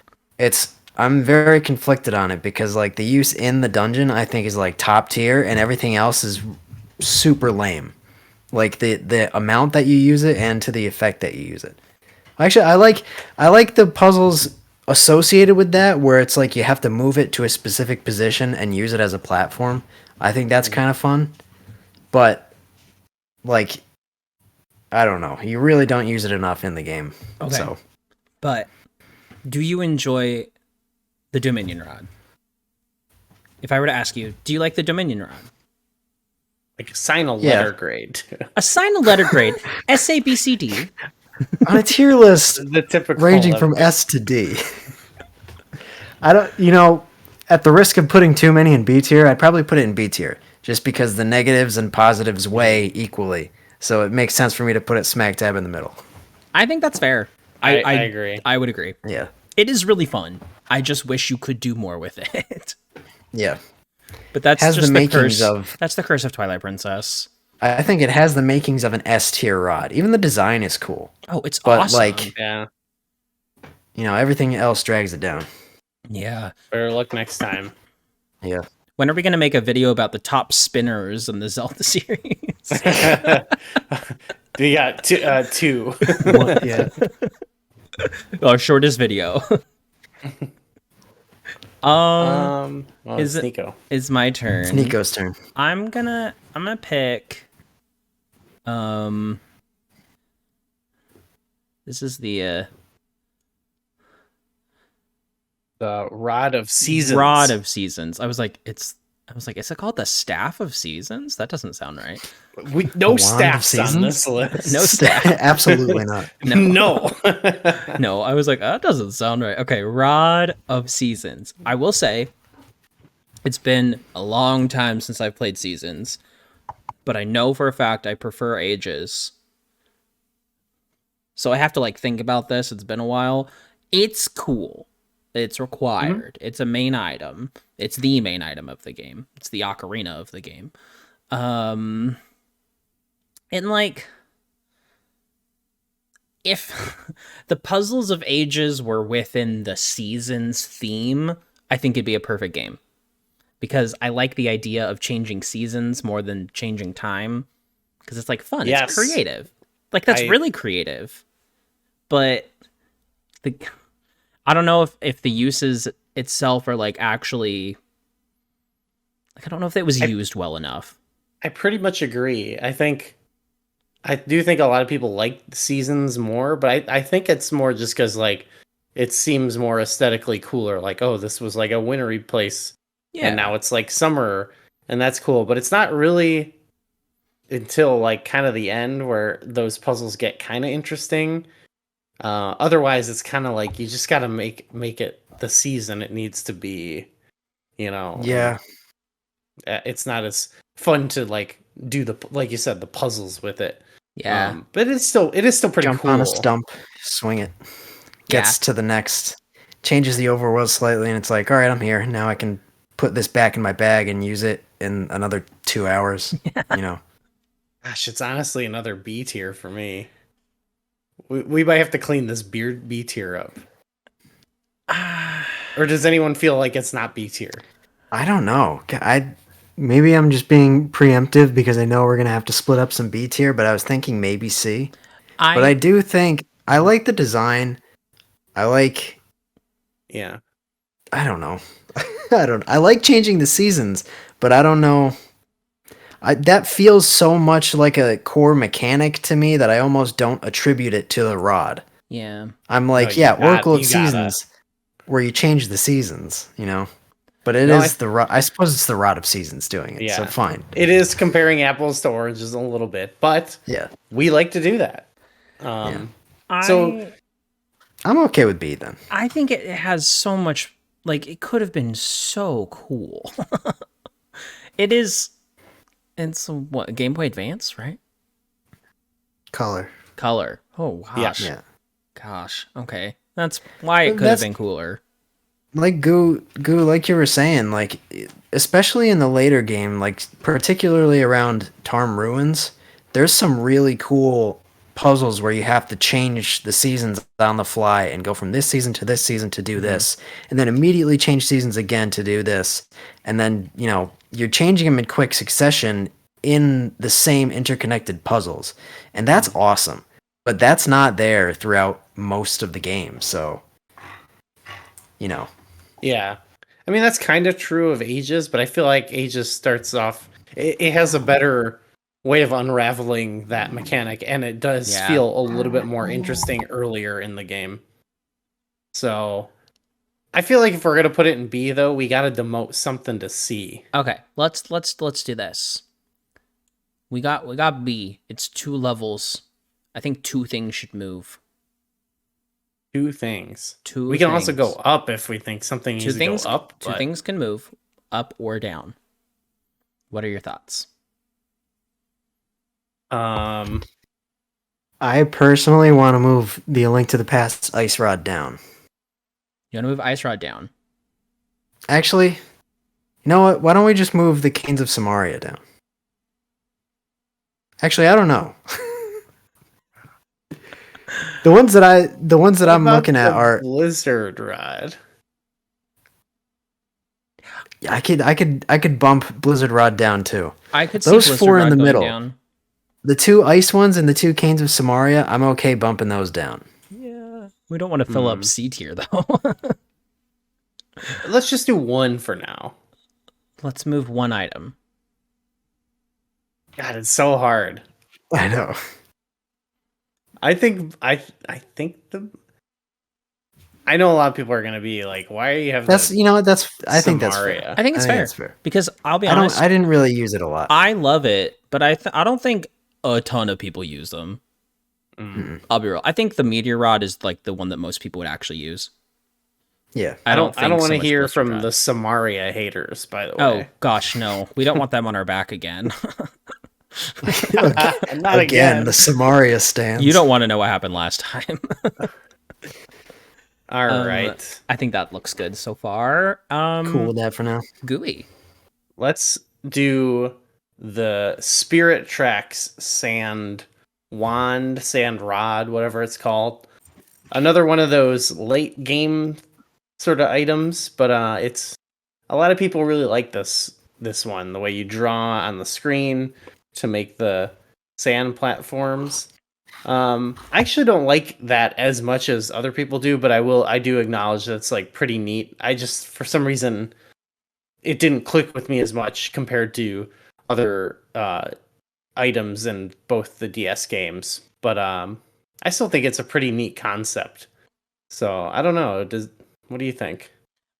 I'm very conflicted on it because like the use in the dungeon I think is like top tier and everything else is super lame. Like the amount that you use it and to the effect that you use it. Actually, I like the puzzles associated with that where it's like you have to move it to a specific position and use it as a platform. I think that's kind of fun. But like I don't know. You really don't use it enough in the game. Okay. So. But do you enjoy the Dominion Rod? If I were to ask you, do you like the Dominion Rod? Like assign a letter grade. Assign a letter grade. S, A, B, C, D. On a tier list, the typical ranging from S to D. I don't, at the risk of putting too many in B tier, I'd probably put it in B tier just because the negatives and positives weigh equally. So it makes sense for me to put it smack dab in the middle. I think that's fair. I agree. I would agree. Yeah. It is really fun. I just wish you could do more with it. Yeah. But that's has just the makings curse. Of. That's the curse of Twilight Princess. I think it has the makings of an S tier rod. Even the design is cool. Oh, it's awesome. Like, everything else drags it down. Yeah. Better luck next time. Yeah. When are we going to make a video about the top spinners in the Zelda series? We got two. Yeah. Our shortest video. It's Nico. It's my turn. It's Nico's turn. I'm gonna pick. This is the Rod of Seasons. Rod of Seasons. I was like, is it called the Staff of Seasons? That doesn't sound right. No staffs on this list. No staff. Absolutely not. No. No, I was like, that doesn't sound right. Okay, Rod of Seasons. I will say, it's been a long time since I've played Seasons, but I know for a fact I prefer Ages. So I have to think about this. It's been a while. It's cool. It's required. It's a main item. It's the main item of the game. It's the ocarina of the game. And if the puzzles of Ages were within the Seasons theme, I think it'd be a perfect game. Because I like the idea of changing seasons more than changing time. Because it's fun. Yes. It's creative. That's really creative. But I don't know if the uses itself are actually I don't know if it was used well enough. I pretty much agree. I do think a lot of people like Seasons more, but I think it's more just because it seems more aesthetically cooler. This was a wintry place, and now it's summer, and that's cool. But it's not really until kind of the end where those puzzles get kind of interesting. Otherwise, it's kind of you just got to make it the season it needs to be. Yeah. It's not as fun to do the you said the puzzles with it. Yeah, but it is still pretty Jump cool. on a stump, swing it, gets to the next, changes the overworld slightly, and it's all right, I'm here now. I can put this back in my bag and use it in another 2 hours. Gosh, it's honestly another B tier for me. We might have to clean this B tier up. Or does anyone feel like it's not B tier? I don't know. Maybe I'm just being preemptive because I know we're going to have to split up some B tier, but I was thinking maybe C. But I do think I like the design. Yeah. I don't know. I like changing the seasons, but I don't know. That feels so much like a core mechanic to me that I almost don't attribute it to the rod. Yeah. I'm Oracle of Seasons, where you change the seasons, But I suppose it's the Rod of Seasons doing it, so fine. It is comparing apples to oranges a little bit, but we like to do that. So I'm okay with B then. I think it has so much, like, it could have been so cool. It is, it's what, Game Boy Advance, right? Color. Oh, gosh. Yeah. Gosh. Okay. That's why it could have been cooler. Like Goo, like you were saying, like especially in the later game, like particularly around Tarm Ruins, there's some really cool puzzles where you have to change the seasons on the fly and go from this season to this season to do this, and then immediately change seasons again to do this, and then you're changing them in quick succession in the same interconnected puzzles, and that's awesome. But that's not there throughout most of the game, so Yeah. I mean, that's kind of true of Ages, but I feel like Ages starts off... It has a better way of unraveling that mechanic, and it does feel a little bit more interesting earlier in the game. So, I feel like if we're going to put it in B, though, we got to demote something to C. Okay, let's do this. We got B. It's 2 levels. I think 2 things should move. 2 things. We can also go up if we think something needs to go up. 2 things can move up or down. What are your thoughts? I personally want to move the A Link to the Past's Ice Rod down. You want to move Ice Rod down? Actually, you know what? Why don't we just move the Canes of Samaria down? Actually, I don't know. The ones that I'm looking at are Blizzard Rod. I could bump Blizzard Rod down too. I could those see Blizzard 4 Rod in the going middle. Down. The 2 ice ones and the 2 Canes of Samaria, I'm okay bumping those down. Yeah, we don't want to fill up C tier though. Let's just do 1 for now. Let's move 1 item. God, it's so hard. I know. I think I know a lot of people are gonna be like, "Why are you having?" I think that's fair. I think it's fair. Because I'll be honest, I didn't really use it a lot. I love it, but I don't think a ton of people use them. I'll be real. I think the Meteor Rod is like the one that most people would actually use. Yeah, I don't want to hear from the Samaria haters. By the way, oh gosh, no, we don't want them on our back again. Not again. The Samaria stands. You don't want to know what happened last time. All right. I think that looks good so far. Cool with that for now. Gooey. Let's do the Spirit Tracks Sand Rod, whatever it's called. Another one of those late game sort of items, but it's a lot of people really like this one. The way you draw on the screen to make the sand platforms. I actually don't like that as much as other people do, but I do acknowledge that it's like pretty neat. I just, for some reason, it didn't click with me as much compared to other items in both the DS games. But I still think it's a pretty neat concept. So I don't know. What do you think?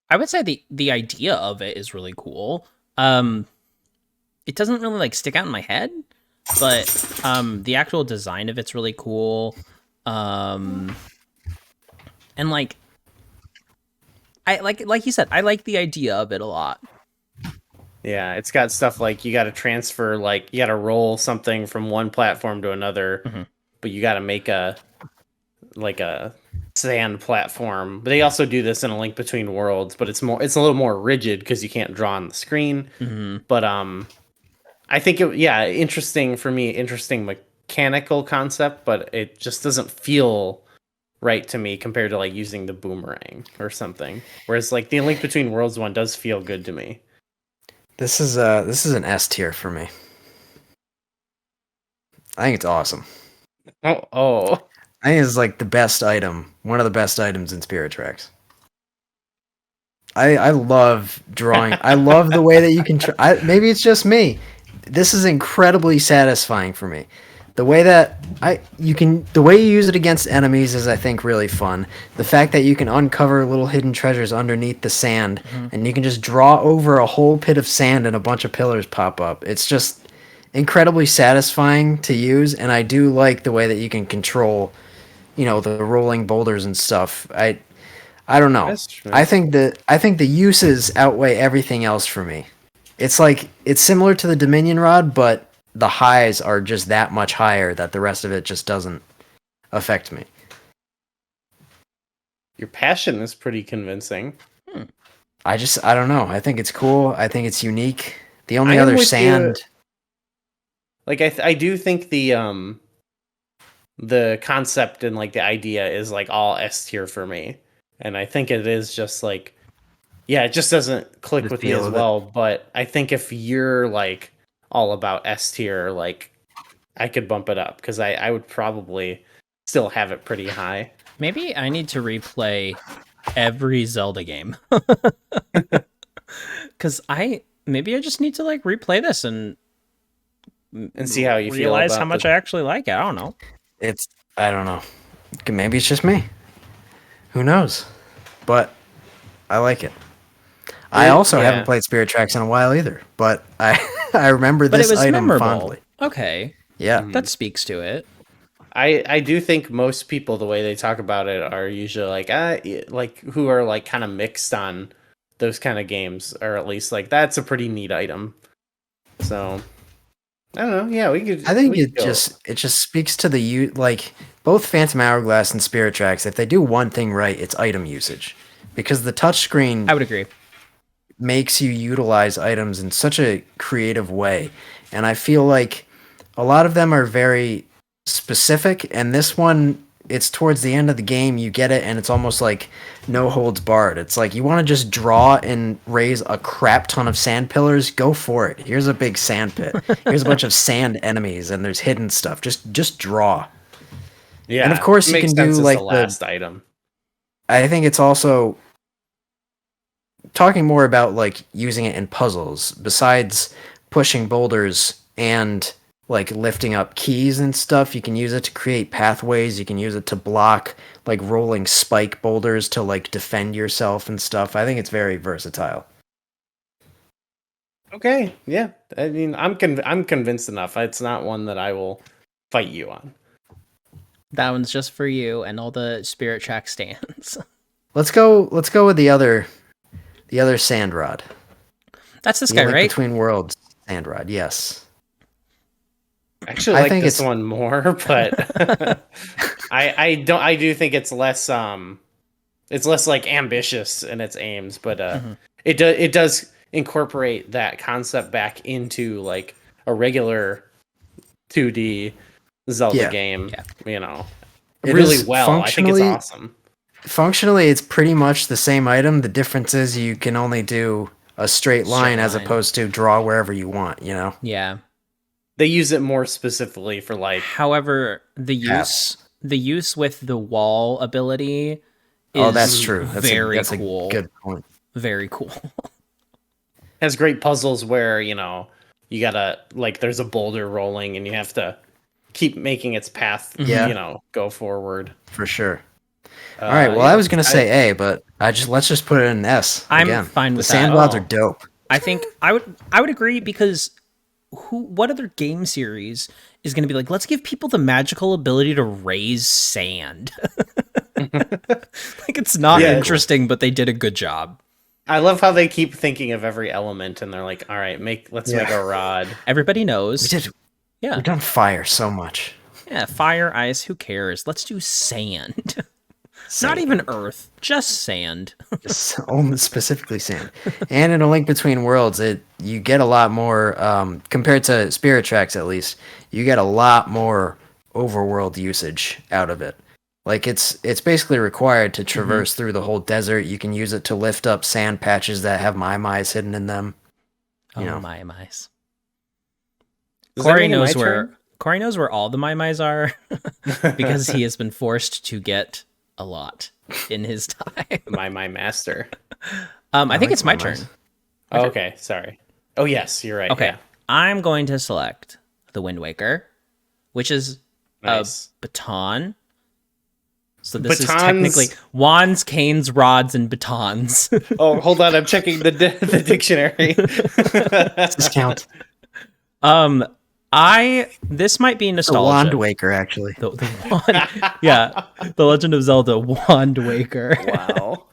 I would say the idea of it is really cool. It doesn't really like stick out in my head, but the actual design of it's really cool. And like I like you said, I like the idea of it a lot. Yeah, it's got stuff like you got to transfer, like you got to roll something from one platform to another, but you got to make a sand platform. But they also do this in A Link Between Worlds, but it's a little more rigid because you can't draw on the screen. But I think interesting for me, interesting mechanical concept, but it just doesn't feel right to me compared to like using the boomerang or something. Whereas like the A Link Between Worlds one does feel good to me. This is an S tier for me. I think it's awesome. Oh. I think it's like the best item, one of the best items in Spirit Tracks. I love drawing. I love the way that you can. Maybe it's just me. This is incredibly satisfying for me. The way that the way you use it against enemies is, I think, really fun. The fact that you can uncover little hidden treasures underneath the sand, and you can just draw over a whole pit of sand and a bunch of pillars pop up. It's just incredibly satisfying to use, and I do like the way that you can control the rolling boulders and stuff. I don't know. That's true. I think the uses outweigh everything else for me. It's like it's similar to the Dominion Rod, but the highs are just that much higher that the rest of it just doesn't affect me. Your passion is pretty convincing. I don't know. I think it's cool. I think it's unique. The only I am other with sand. Like I do think the concept and like the idea is like all S tier for me, and I think it is just like, yeah, it just doesn't click Just with me feel as with well. But I think if you're like all about S tier, like I could bump it up because I would probably still have it pretty high. Maybe I need to replay every Zelda game. Because maybe I just need to like replay this and see how you feel realize about how much the- I actually like it. I don't know. I don't know. Maybe it's just me. Who knows? But I like it. I also yeah. haven't played Spirit Tracks in a while either, but I remember But this it was item memorable. fondly. Okay, Yeah. that speaks to it. I do think most people, the way they talk about it, are usually like who are like kind of mixed on those kind of games, or at least like that's a pretty neat item. So I don't know. Yeah, we could. I think we could it just speaks to like both Phantom Hourglass and Spirit Tracks. If they do one thing right, it's item usage, because the touchscreen I would agree. makes you utilize items in such a creative way, and I feel like a lot of them are very specific, and this one, it's towards the end of the game, you get it, and it's almost like no holds barred. It's like you want to just draw and raise a crap ton of sand pillars, go for it. Here's a big sand pit. Here's a bunch of sand enemies, and there's hidden stuff. Just draw. Yeah, and of course it you makes can do sense as like the last item. I think it's also talking more about like using it in puzzles besides pushing boulders and like lifting up keys and stuff. You can use it to create pathways. You can use it to block like rolling spike boulders to like defend yourself and stuff. I think it's very versatile. Okay, yeah. I mean, I'm convinced enough. It's not one that I will fight you on. That one's just for you and all the Spirit Track stands. Let's go with the other sand rod. That's this The guy, Link right? Between Worlds sand rod. Yes. Actually, I like think this it's- one more, but I do think it's less like ambitious in its aims, but it does incorporate that concept back into like a regular 2D Zelda game. Yeah. It really is well. I think it's awesome. Functionally, it's pretty much the same item. The difference is you can only do a straight line as opposed to draw wherever you want, Yeah. They use it more specifically for like. However, the use with the wall ability is that's true. That's very a cool. Good point. Very cool. Has great puzzles where, you gotta, like, there's a boulder rolling and you have to keep making its path, go forward. For sure. All right. Well, I was gonna say A, but let's just put it in S. I'm fine with the sand that. rods are dope. I think I would agree because what other game series is going to be like, let's give people the magical ability to raise sand? Like, it's not interesting, but they did a good job. I love how they keep thinking of every element and they're like, all right, let's make a rod. Everybody knows. We've done fire so much. Yeah, fire, ice, who cares? Let's do sand. Not even earth, just sand. Just only specifically sand. And in A Link Between Worlds, you get a lot more, compared to Spirit Tracks at least, you get a lot more overworld usage out of it. Like, it's basically required to traverse through the whole desert. You can use it to lift up sand patches that have Mai-Mais hidden in them. Mai-Mais. Corey knows where all the Mai-Mais are because he has been forced to get a lot in his time. My master. I think it's my turn. Oh, okay, sorry. Oh yes, you're right. Okay, yeah. I'm going to select the Wind Waker, which is Nice. a baton. So this is technically wands, canes, rods, and batons. Oh, hold on, I'm checking the dictionary. Discount. This might be The nostalgia. Wand Waker, actually. The wand, yeah, The Legend of Zelda Wand Waker. Wow.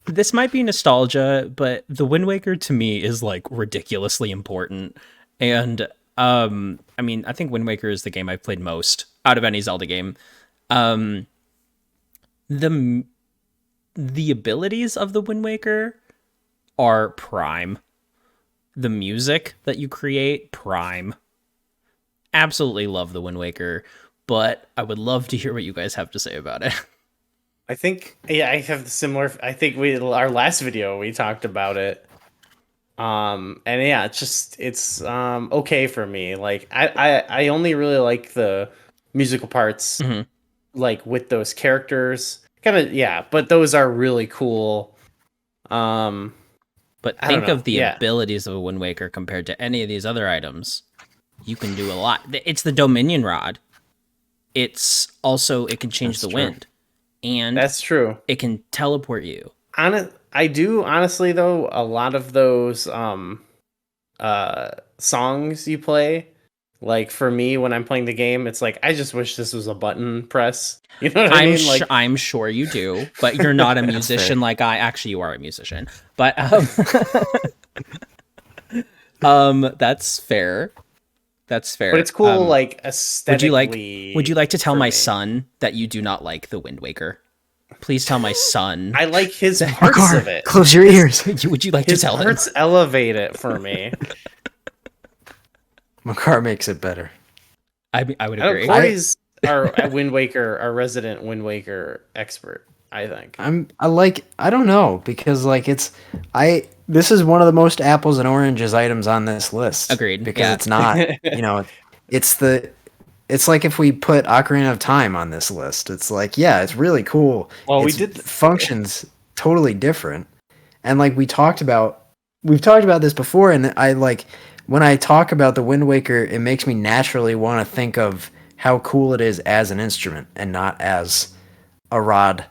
This might be nostalgia, but the Wind Waker to me is like ridiculously important. And I mean, I think Wind Waker is the game I've played most out of any Zelda game. Um, the the abilities of the Wind Waker are prime. The music that you create, prime. Absolutely love the Wind Waker, but I would love to hear what you guys have to say about it. I think I have the similar. I think our last video we talked about it. And yeah, it's okay for me. Like I only really like the musical parts, like with those characters. Kind of yeah, but those are really cool. But think of the abilities of a Wind Waker compared to any of these other items. You can do a lot. It's the Dominion Rod. It can change the wind. And that's true. It can teleport you. I do honestly though, a lot of those songs you play, like for me when I'm playing the game, it's like I just wish this was a button press. You know what I mean? Like I'm sure you do, but you're not a musician like I. Actually, you are a musician, but that's fair. That's fair. But it's cool, like aesthetically. Would you like to tell my son that you do not like the Wind Waker? Please tell my son. I like his parts of it. Close your ears. Would you like to tell him? His parts elevate it for me. Makar makes it better. I would agree. Corey's our resident Wind Waker expert, I think. I don't know, because like this is one of the most apples and oranges items on this list. Agreed. Because it's not, it's like if we put Ocarina of Time on this list. It's like, yeah, it's really cool. Well, functions totally different. And like we've talked about this before, and I like when I talk about the Wind Waker, it makes me naturally want to think of how cool it is as an instrument and not as a rod,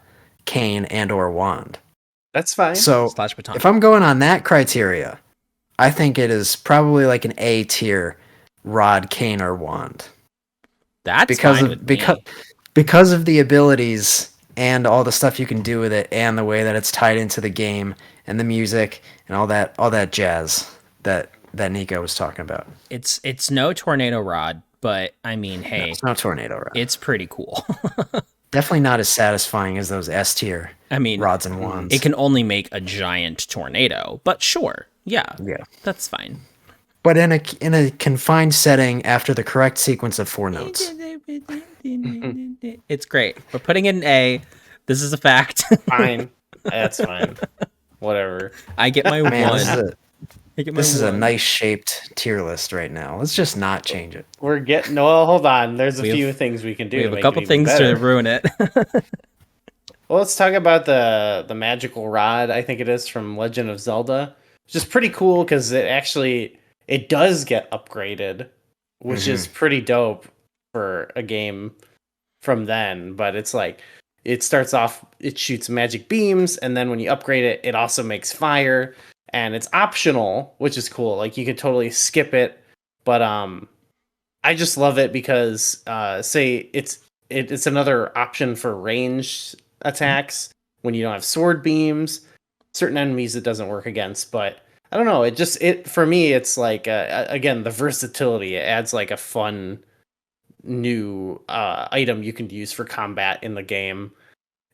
cane, and or wand. That's fine. So if I'm going on that criteria, I think it is probably like an A tier rod, cane, or wand. That's fine with me. Because of the abilities and all the stuff you can do with it, and the way that it's tied into the game and the music and all that jazz that Nico was talking about. It's no tornado rod, but I mean, hey, no, it's not tornado rod. It's pretty cool. Definitely not as satisfying as those S tier. Rods and wands. It can only make a giant tornado, but sure, yeah, that's fine. But in a confined setting, after the correct sequence of 4 notes. It's great. We're putting it in A. This is a fact. Fine. That's fine. Whatever. I get my one. This is a nice shaped tier list right now. Let's just not change it. Hold on. There's a few things we can do. We have a couple things to ruin it. Well, let's talk about the magical rod. I think it is from Legend of Zelda, which is pretty cool because it does get upgraded, which is pretty dope for a game from then. But it's like it starts off, it shoots magic beams, and then when you upgrade it, it also makes fire. And it's optional, which is cool. Like you could totally skip it, but I just love it because it's another option for ranged attacks when you don't have sword beams. Certain enemies it doesn't work against, but I don't know. For me, it's like again the versatility. It adds like a fun new item you can use for combat in the game.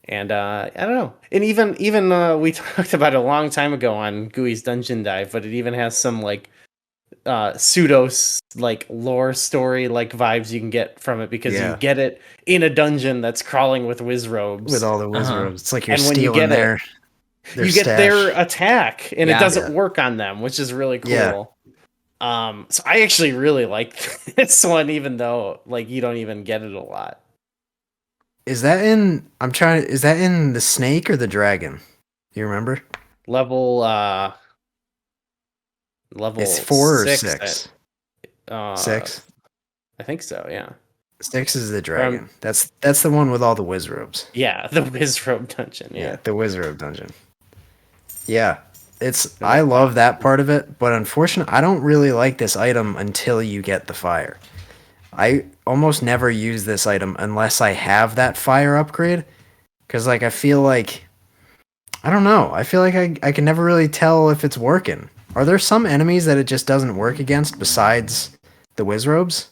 And I don't know. And even we talked about it a long time ago on Gooey's Dungeon Dive, but it even has some like pseudo like lore story like vibes you can get from it because you get it in a dungeon that's crawling with wizrobes. With all the wizrobes. It's like you're stealing their you get their attack and it doesn't work on them, which is really cool. Yeah. So I actually really like this one, even though like you don't even get it a lot. Is that in the snake or the dragon? You remember? Level it's 4 or 6? 6. 6? I think so, yeah. 6 is the dragon. That's the one with all the wizrobes. Yeah, the wizrobe dungeon, yeah. The wizrobe dungeon. Yeah. I love that part of it, but unfortunately, I don't really like this item until you get the fire. I almost never use this item unless I have that fire upgrade, because like I feel like I don't know. I feel like I can never really tell if it's working. Are there some enemies that it just doesn't work against besides the Wizrobes?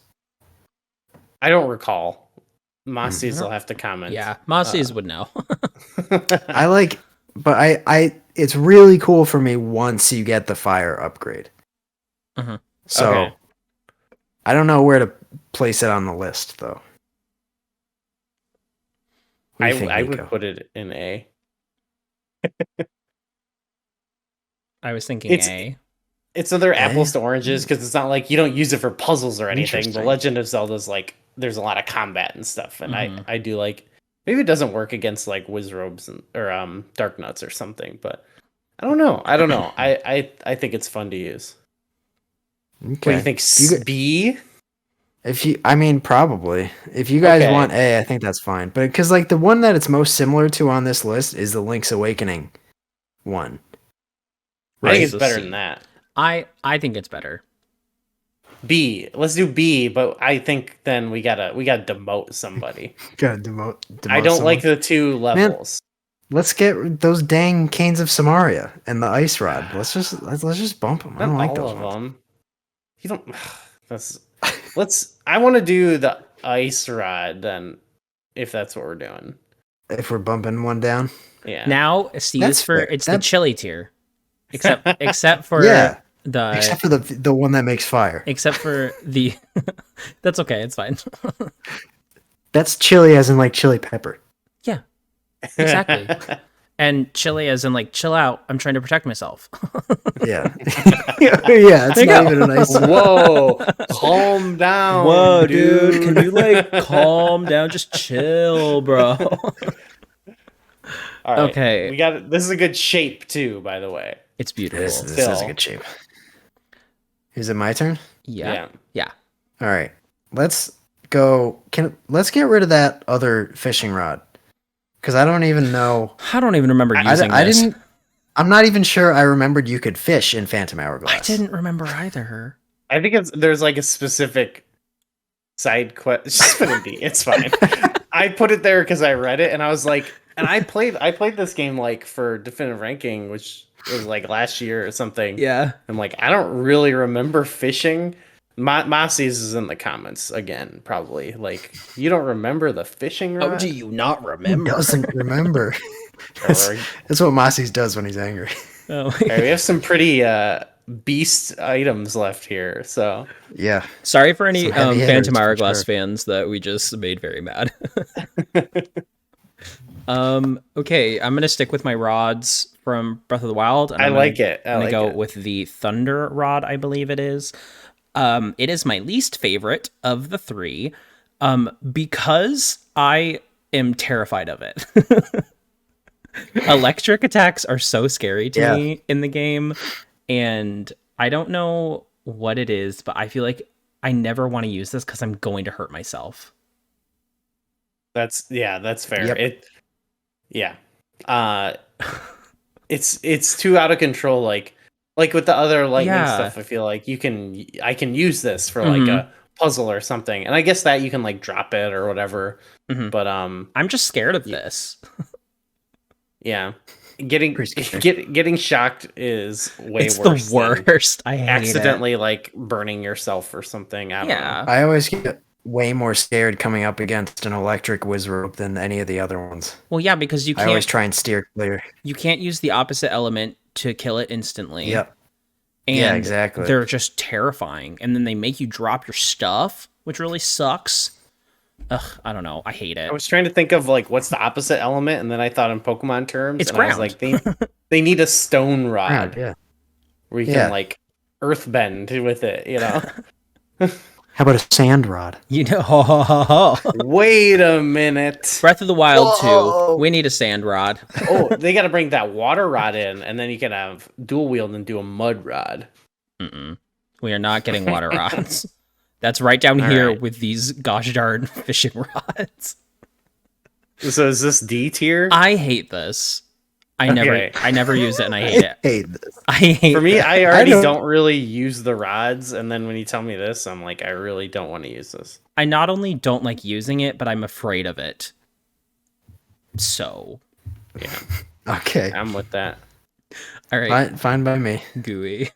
I don't recall. Mossies will have to comment. Yeah, Mossies would know. But I it's really cool for me once you get the fire upgrade. So Okay. I don't know where to place it on the list though. What do you think, I Nico? would put it in A. I was thinking A. It's other apples to oranges because it's not like you don't use it for puzzles or anything. The Interesting. Legend of Zelda's like there's a lot of combat and stuff, and I do like maybe it doesn't work against like Wizrobes or Dark Nuts or something, but I don't know. I think it's fun to use. Okay. What do you think? B? Probably. If you guys want A, I think that's fine. But because like the one that it's most similar to on this list is the Link's Awakening one. I think it's better than that. I think it's better. B. Let's do B, but I think then we gotta demote somebody. Gotta demote I don't someone. like the two levels. Man, let's get those dang Canes of Samaria and the Ice Rod. Let's just bump them. I don't like those ones. Them. You don't. I want to do the Ice Rod then, if that's what we're doing. If we're bumping one down. Yeah. Now, see, it's the chili tier, except for except for the one that makes fire. Except for the, that's okay. It's fine. That's chili as in like chili pepper. Yeah, exactly. And chili as in like chill out. I'm trying to protect myself. Yeah. Yeah. It's not even a nice. Whoa. Calm down. Whoa, dude. Can you like calm down? Just chill, bro. All right. Okay. We got it. This is a good shape too, by the way. It's beautiful. This is a good shape. Is it my turn? Yeah. All right. Let's go. Let's get rid of that other fishing rod. Because I don't even know. I don't even remember using this. I'm not even sure I remembered you could fish in Phantom Hourglass. I didn't remember either. I think there's like a specific side quest. Just put it in D. It's fine. I put it there because I read it and I was like, and I played this game like for definitive ranking, which was like last year or something. Yeah. I'm like, I don't really remember fishing. Mossies is in the comments again, probably. Like, you don't remember the fishing rod? Oh, do you not remember? He doesn't remember. That's what Mossies does when he's angry. Oh. Okay, we have some pretty beast items left here, so yeah. Sorry for any Phantom Hourglass fans that we just made very mad. Okay, I'm gonna stick with my rods from Breath of the Wild. I like it. I'm gonna go with the Thunder Rod, I believe it is. It is my least favorite of the three, because I am terrified of it. Electric attacks are so scary to me in the game, and I don't know what it is, but I feel like I never want to use this because I'm going to hurt myself. That's fair. Yep. It's too out of control. Like with the other lightning stuff, I feel like I can use this for like a puzzle or something, and I guess that you can like drop it or whatever. But I'm just scared of this. Yeah, getting shocked is way it's worse. The worst. I hate accidentally like burning yourself or something. I don't know. I always get way more scared coming up against an electric Wizrobe than any of the other ones. Well, yeah, because I always try and steer clear. You can't use the opposite element to kill it instantly. Yep. And yeah, exactly. They're just terrifying, and then they make you drop your stuff, which really sucks. Ugh, I don't know. I hate it. I was trying to think of like what's the opposite element, and then I thought in Pokemon terms. It's and ground. I was like, they need a stone rod, where you can like earth bend with it. You know. How about a sand rod? You know. Wait a minute. Breath of the Wild 2. We need a sand rod. Oh, they got to bring that water rod in, and then you can have dual wield and do a mud rod. We are not getting water rods. That's right down here with these gosh darn fishing rods. So is this D tier? I hate this. I never use it, and I hate it. I hate this. I hate For me, it. I already don't really use the rods, and then when you tell me this, I'm like, I really don't want to use this. I not only don't like using it, but I'm afraid of it. So, yeah. Okay. I'm with that. All right. Fine by me. Gooey.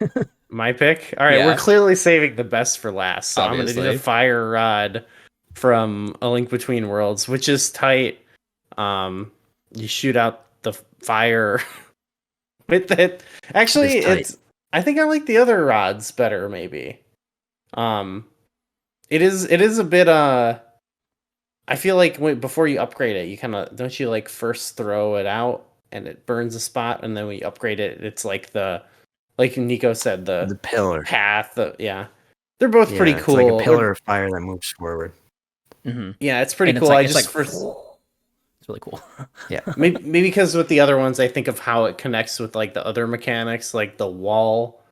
My pick? All right, Yeah. we're clearly saving the best for last. So Obviously. I'm going to do the Fire Rod from A Link Between Worlds, which is tight. You shoot out the fire with it. Actually, it's I think I like the other rods better, maybe. It is a bit I feel like before you upgrade it, you kind of don't you like first throw it out and it burns a spot, and then when you upgrade it, it's like like Nico said, the pillar path. Yeah, they're both pretty cool. It's like a pillar of fire that moves forward. Mm-hmm. Yeah, it's pretty cool. It's really cool. Yeah, maybe because with the other ones, I think of how it connects with like the other mechanics, like the wall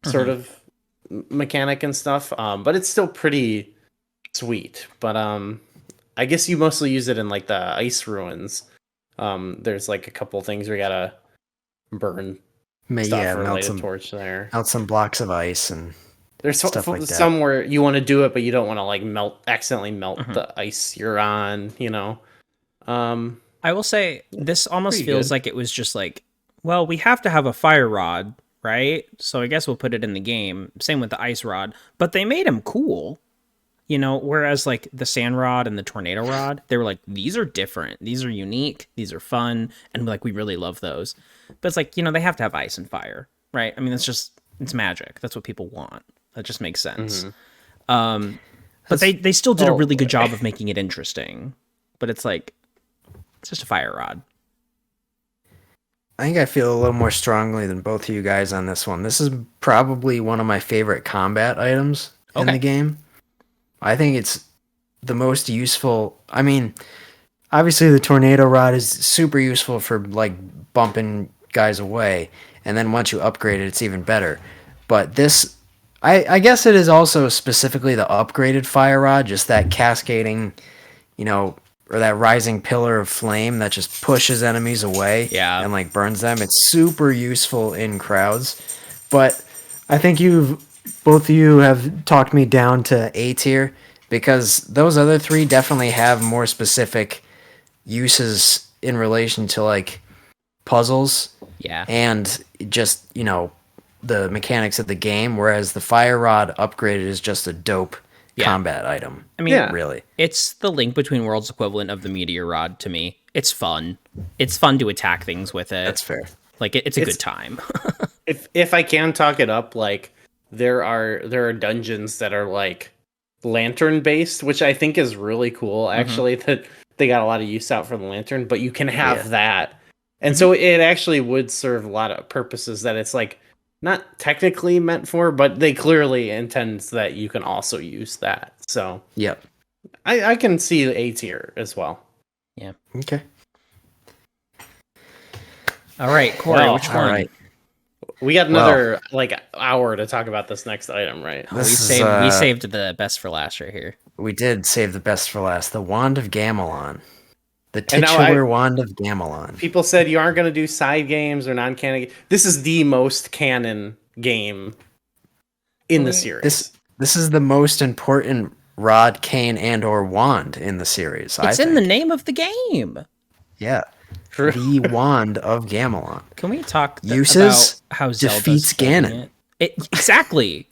sort of mechanic and stuff. But it's still pretty sweet. But I guess you mostly use it in like the ice ruins. There's like a couple things where you gotta burn stuff or light a torch there. Out some blocks of ice and there's stuff like that. some where you want to do it, but you don't want to like accidentally melt the ice you're on. You know. I will say this almost feels like it was just like, well, we have to have a fire rod, right? So I guess we'll put it in the game. Same with the ice rod, but they made him cool, you know, whereas like the sand rod and the tornado rod, they were like, these are different. These are unique. These are fun. And like, we really love those, but it's like, you know, they have to have ice and fire, right? I mean, it's magic. That's what people want. That just makes sense. But they still did a really good job of making it interesting, but it's like, it's just a fire rod. I think I feel a little more strongly than both of you guys on this one. This is probably one of my favorite combat items in the game. I think it's the most useful. I mean, obviously the tornado rod is super useful for like bumping guys away, and then once you upgrade it, it's even better. But this, I guess it is also specifically the upgraded fire rod, just that cascading, you know, or that rising pillar of flame that just pushes enemies away and like burns them. It's super useful in crowds. But I think both of you have talked me down to A tier because those other three definitely have more specific uses in relation to like puzzles and just, you know, the mechanics of the game, whereas the fire rod upgraded is just a dope combat item. I mean, really, it's the Link Between Worlds equivalent of the Meteor Rod to me. It's fun. It's fun to attack things with it. That's fair. Like it's a good time. if I can talk it up, like there are dungeons that are like lantern based, which I think is really cool. Actually, that they got a lot of use out for the lantern, but you can have that, and so it actually would serve a lot of purposes that it's like not technically meant for, but they clearly intend that you can also use that. So I can see A tier as well. Yeah. Okay. All right, Corey, which one? Right. We got another like hour to talk about this next item, right? We saved the best for last right here. We did save the best for last. The Wand of Gamelon. The titular Wand of Gamelon. People said you aren't going to do side games or non-canon. This is the most canon game in the series. This is the most important rod, cane, and or wand in the series. It's in the name of the game. Yeah. The Wand of Gamelon. Can we talk uses about how Zelda defeats Ganon? Exactly.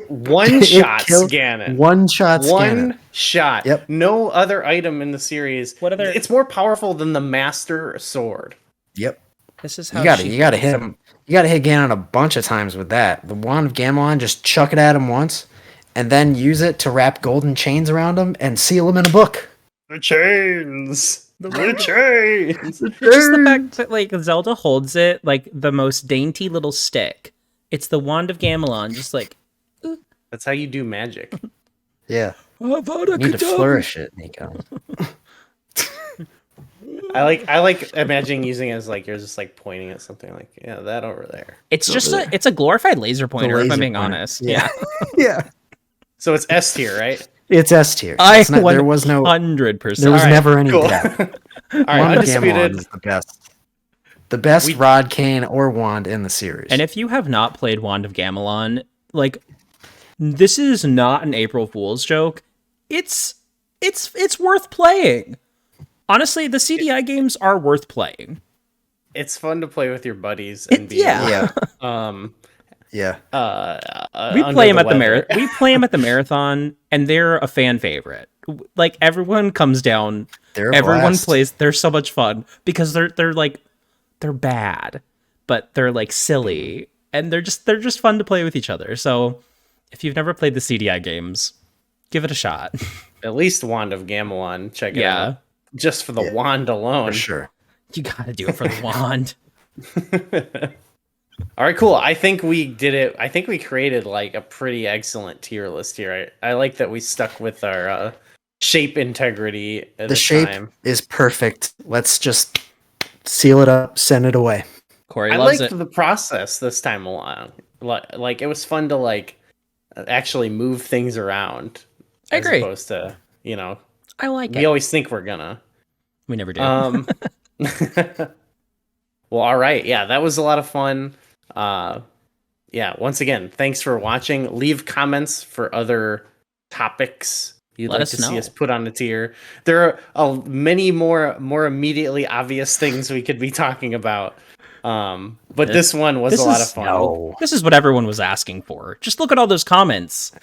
One shot Ganon. One shot. One shot. Yep. No other item in the series. It's more powerful than the Master Sword. Yep. This is how you gotta hit him. You gotta hit Ganon a bunch of times with that. The Wand of Gamelon, just chuck it at him once, and then use it to wrap golden chains around him and seal him in a book. The chains. The chains. Just the fact that like Zelda holds it like the most dainty little stick. It's the Wand of Gamelon, just like. That's how you do magic. Yeah. You need to flourish it, Nico. I like imagining using it as like you're just like pointing at something like that over there. It's just it's a glorified laser pointer, if I'm being honest. Yeah. Yeah. So it's S tier, right? It's S tier. There was no 100%. There was never any doubt. All right, Undisputed is the best. The best rod, cane, or wand in the series. And if you have not played Wand of Gamelon, like, this is not an April Fool's joke. It's worth playing. Honestly, the CDI games are worth playing. It's fun to play with your buddies and be We play them at the marathon, and they're a fan favorite. Like, everyone comes down, everyone plays. They're so much fun because they're like, they're bad, but they're like silly, and they're just fun to play with each other. So if you've never played the CDI games, give it a shot. At least Wand of Gamelon, check it out. Just for the wand alone. For sure. You gotta do it for the wand. All right, cool. I think we did it. I think we created like a pretty excellent tier list here. I like that we stuck with our shape integrity at the shape time. Is perfect. Let's just seal it up, send it away. Corey I loves liked it. the process this time along. Like it was fun to like actually move things around. I agree. As opposed to, I like it. We always think we're gonna. We never do. Well, all right. Yeah, that was a lot of fun. Once again, thanks for watching. Leave comments for other topics you'd like to see us put on the tier. There are many more immediately obvious things we could be talking about. But this one was a lot of fun. This is what everyone was asking for. Just look at all those comments.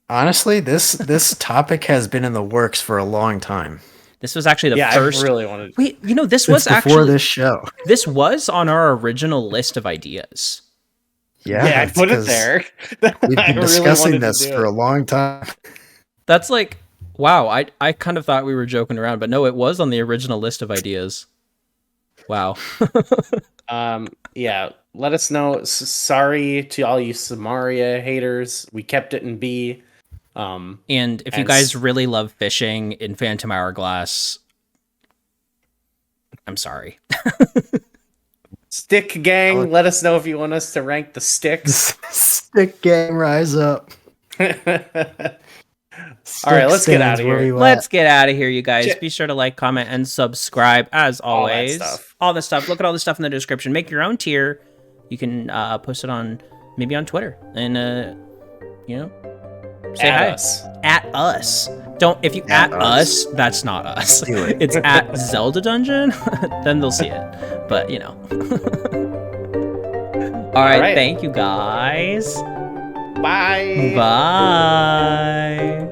Honestly, this topic has been in the works for a long time. This was actually the first. I really wanted. Wait, this was actually before this show. This was on our original list of ideas. Yeah, I put it there. We've been discussing this for a long time. That's like, wow. I kind of thought we were joking around, but no, it was on the original list of ideas. Wow. Let us know. Sorry to all you Samaria haters. We kept it in B. And if you guys really love fishing in Phantom Hourglass, I'm sorry. Stick gang, let us know if you want us to rank the sticks. Stick gang, rise up. All right, let's get out of here. Let's get out of here, you guys. Be sure to like, comment, and subscribe as always. All this stuff. Look at all the stuff in the description. Make your own tier. You can post it maybe on Twitter and say hi. At us. If you at us, that's not us. Do it. It's at Zelda Dungeon. Then they'll see it. But All right. Thank you guys. Bye. Bye.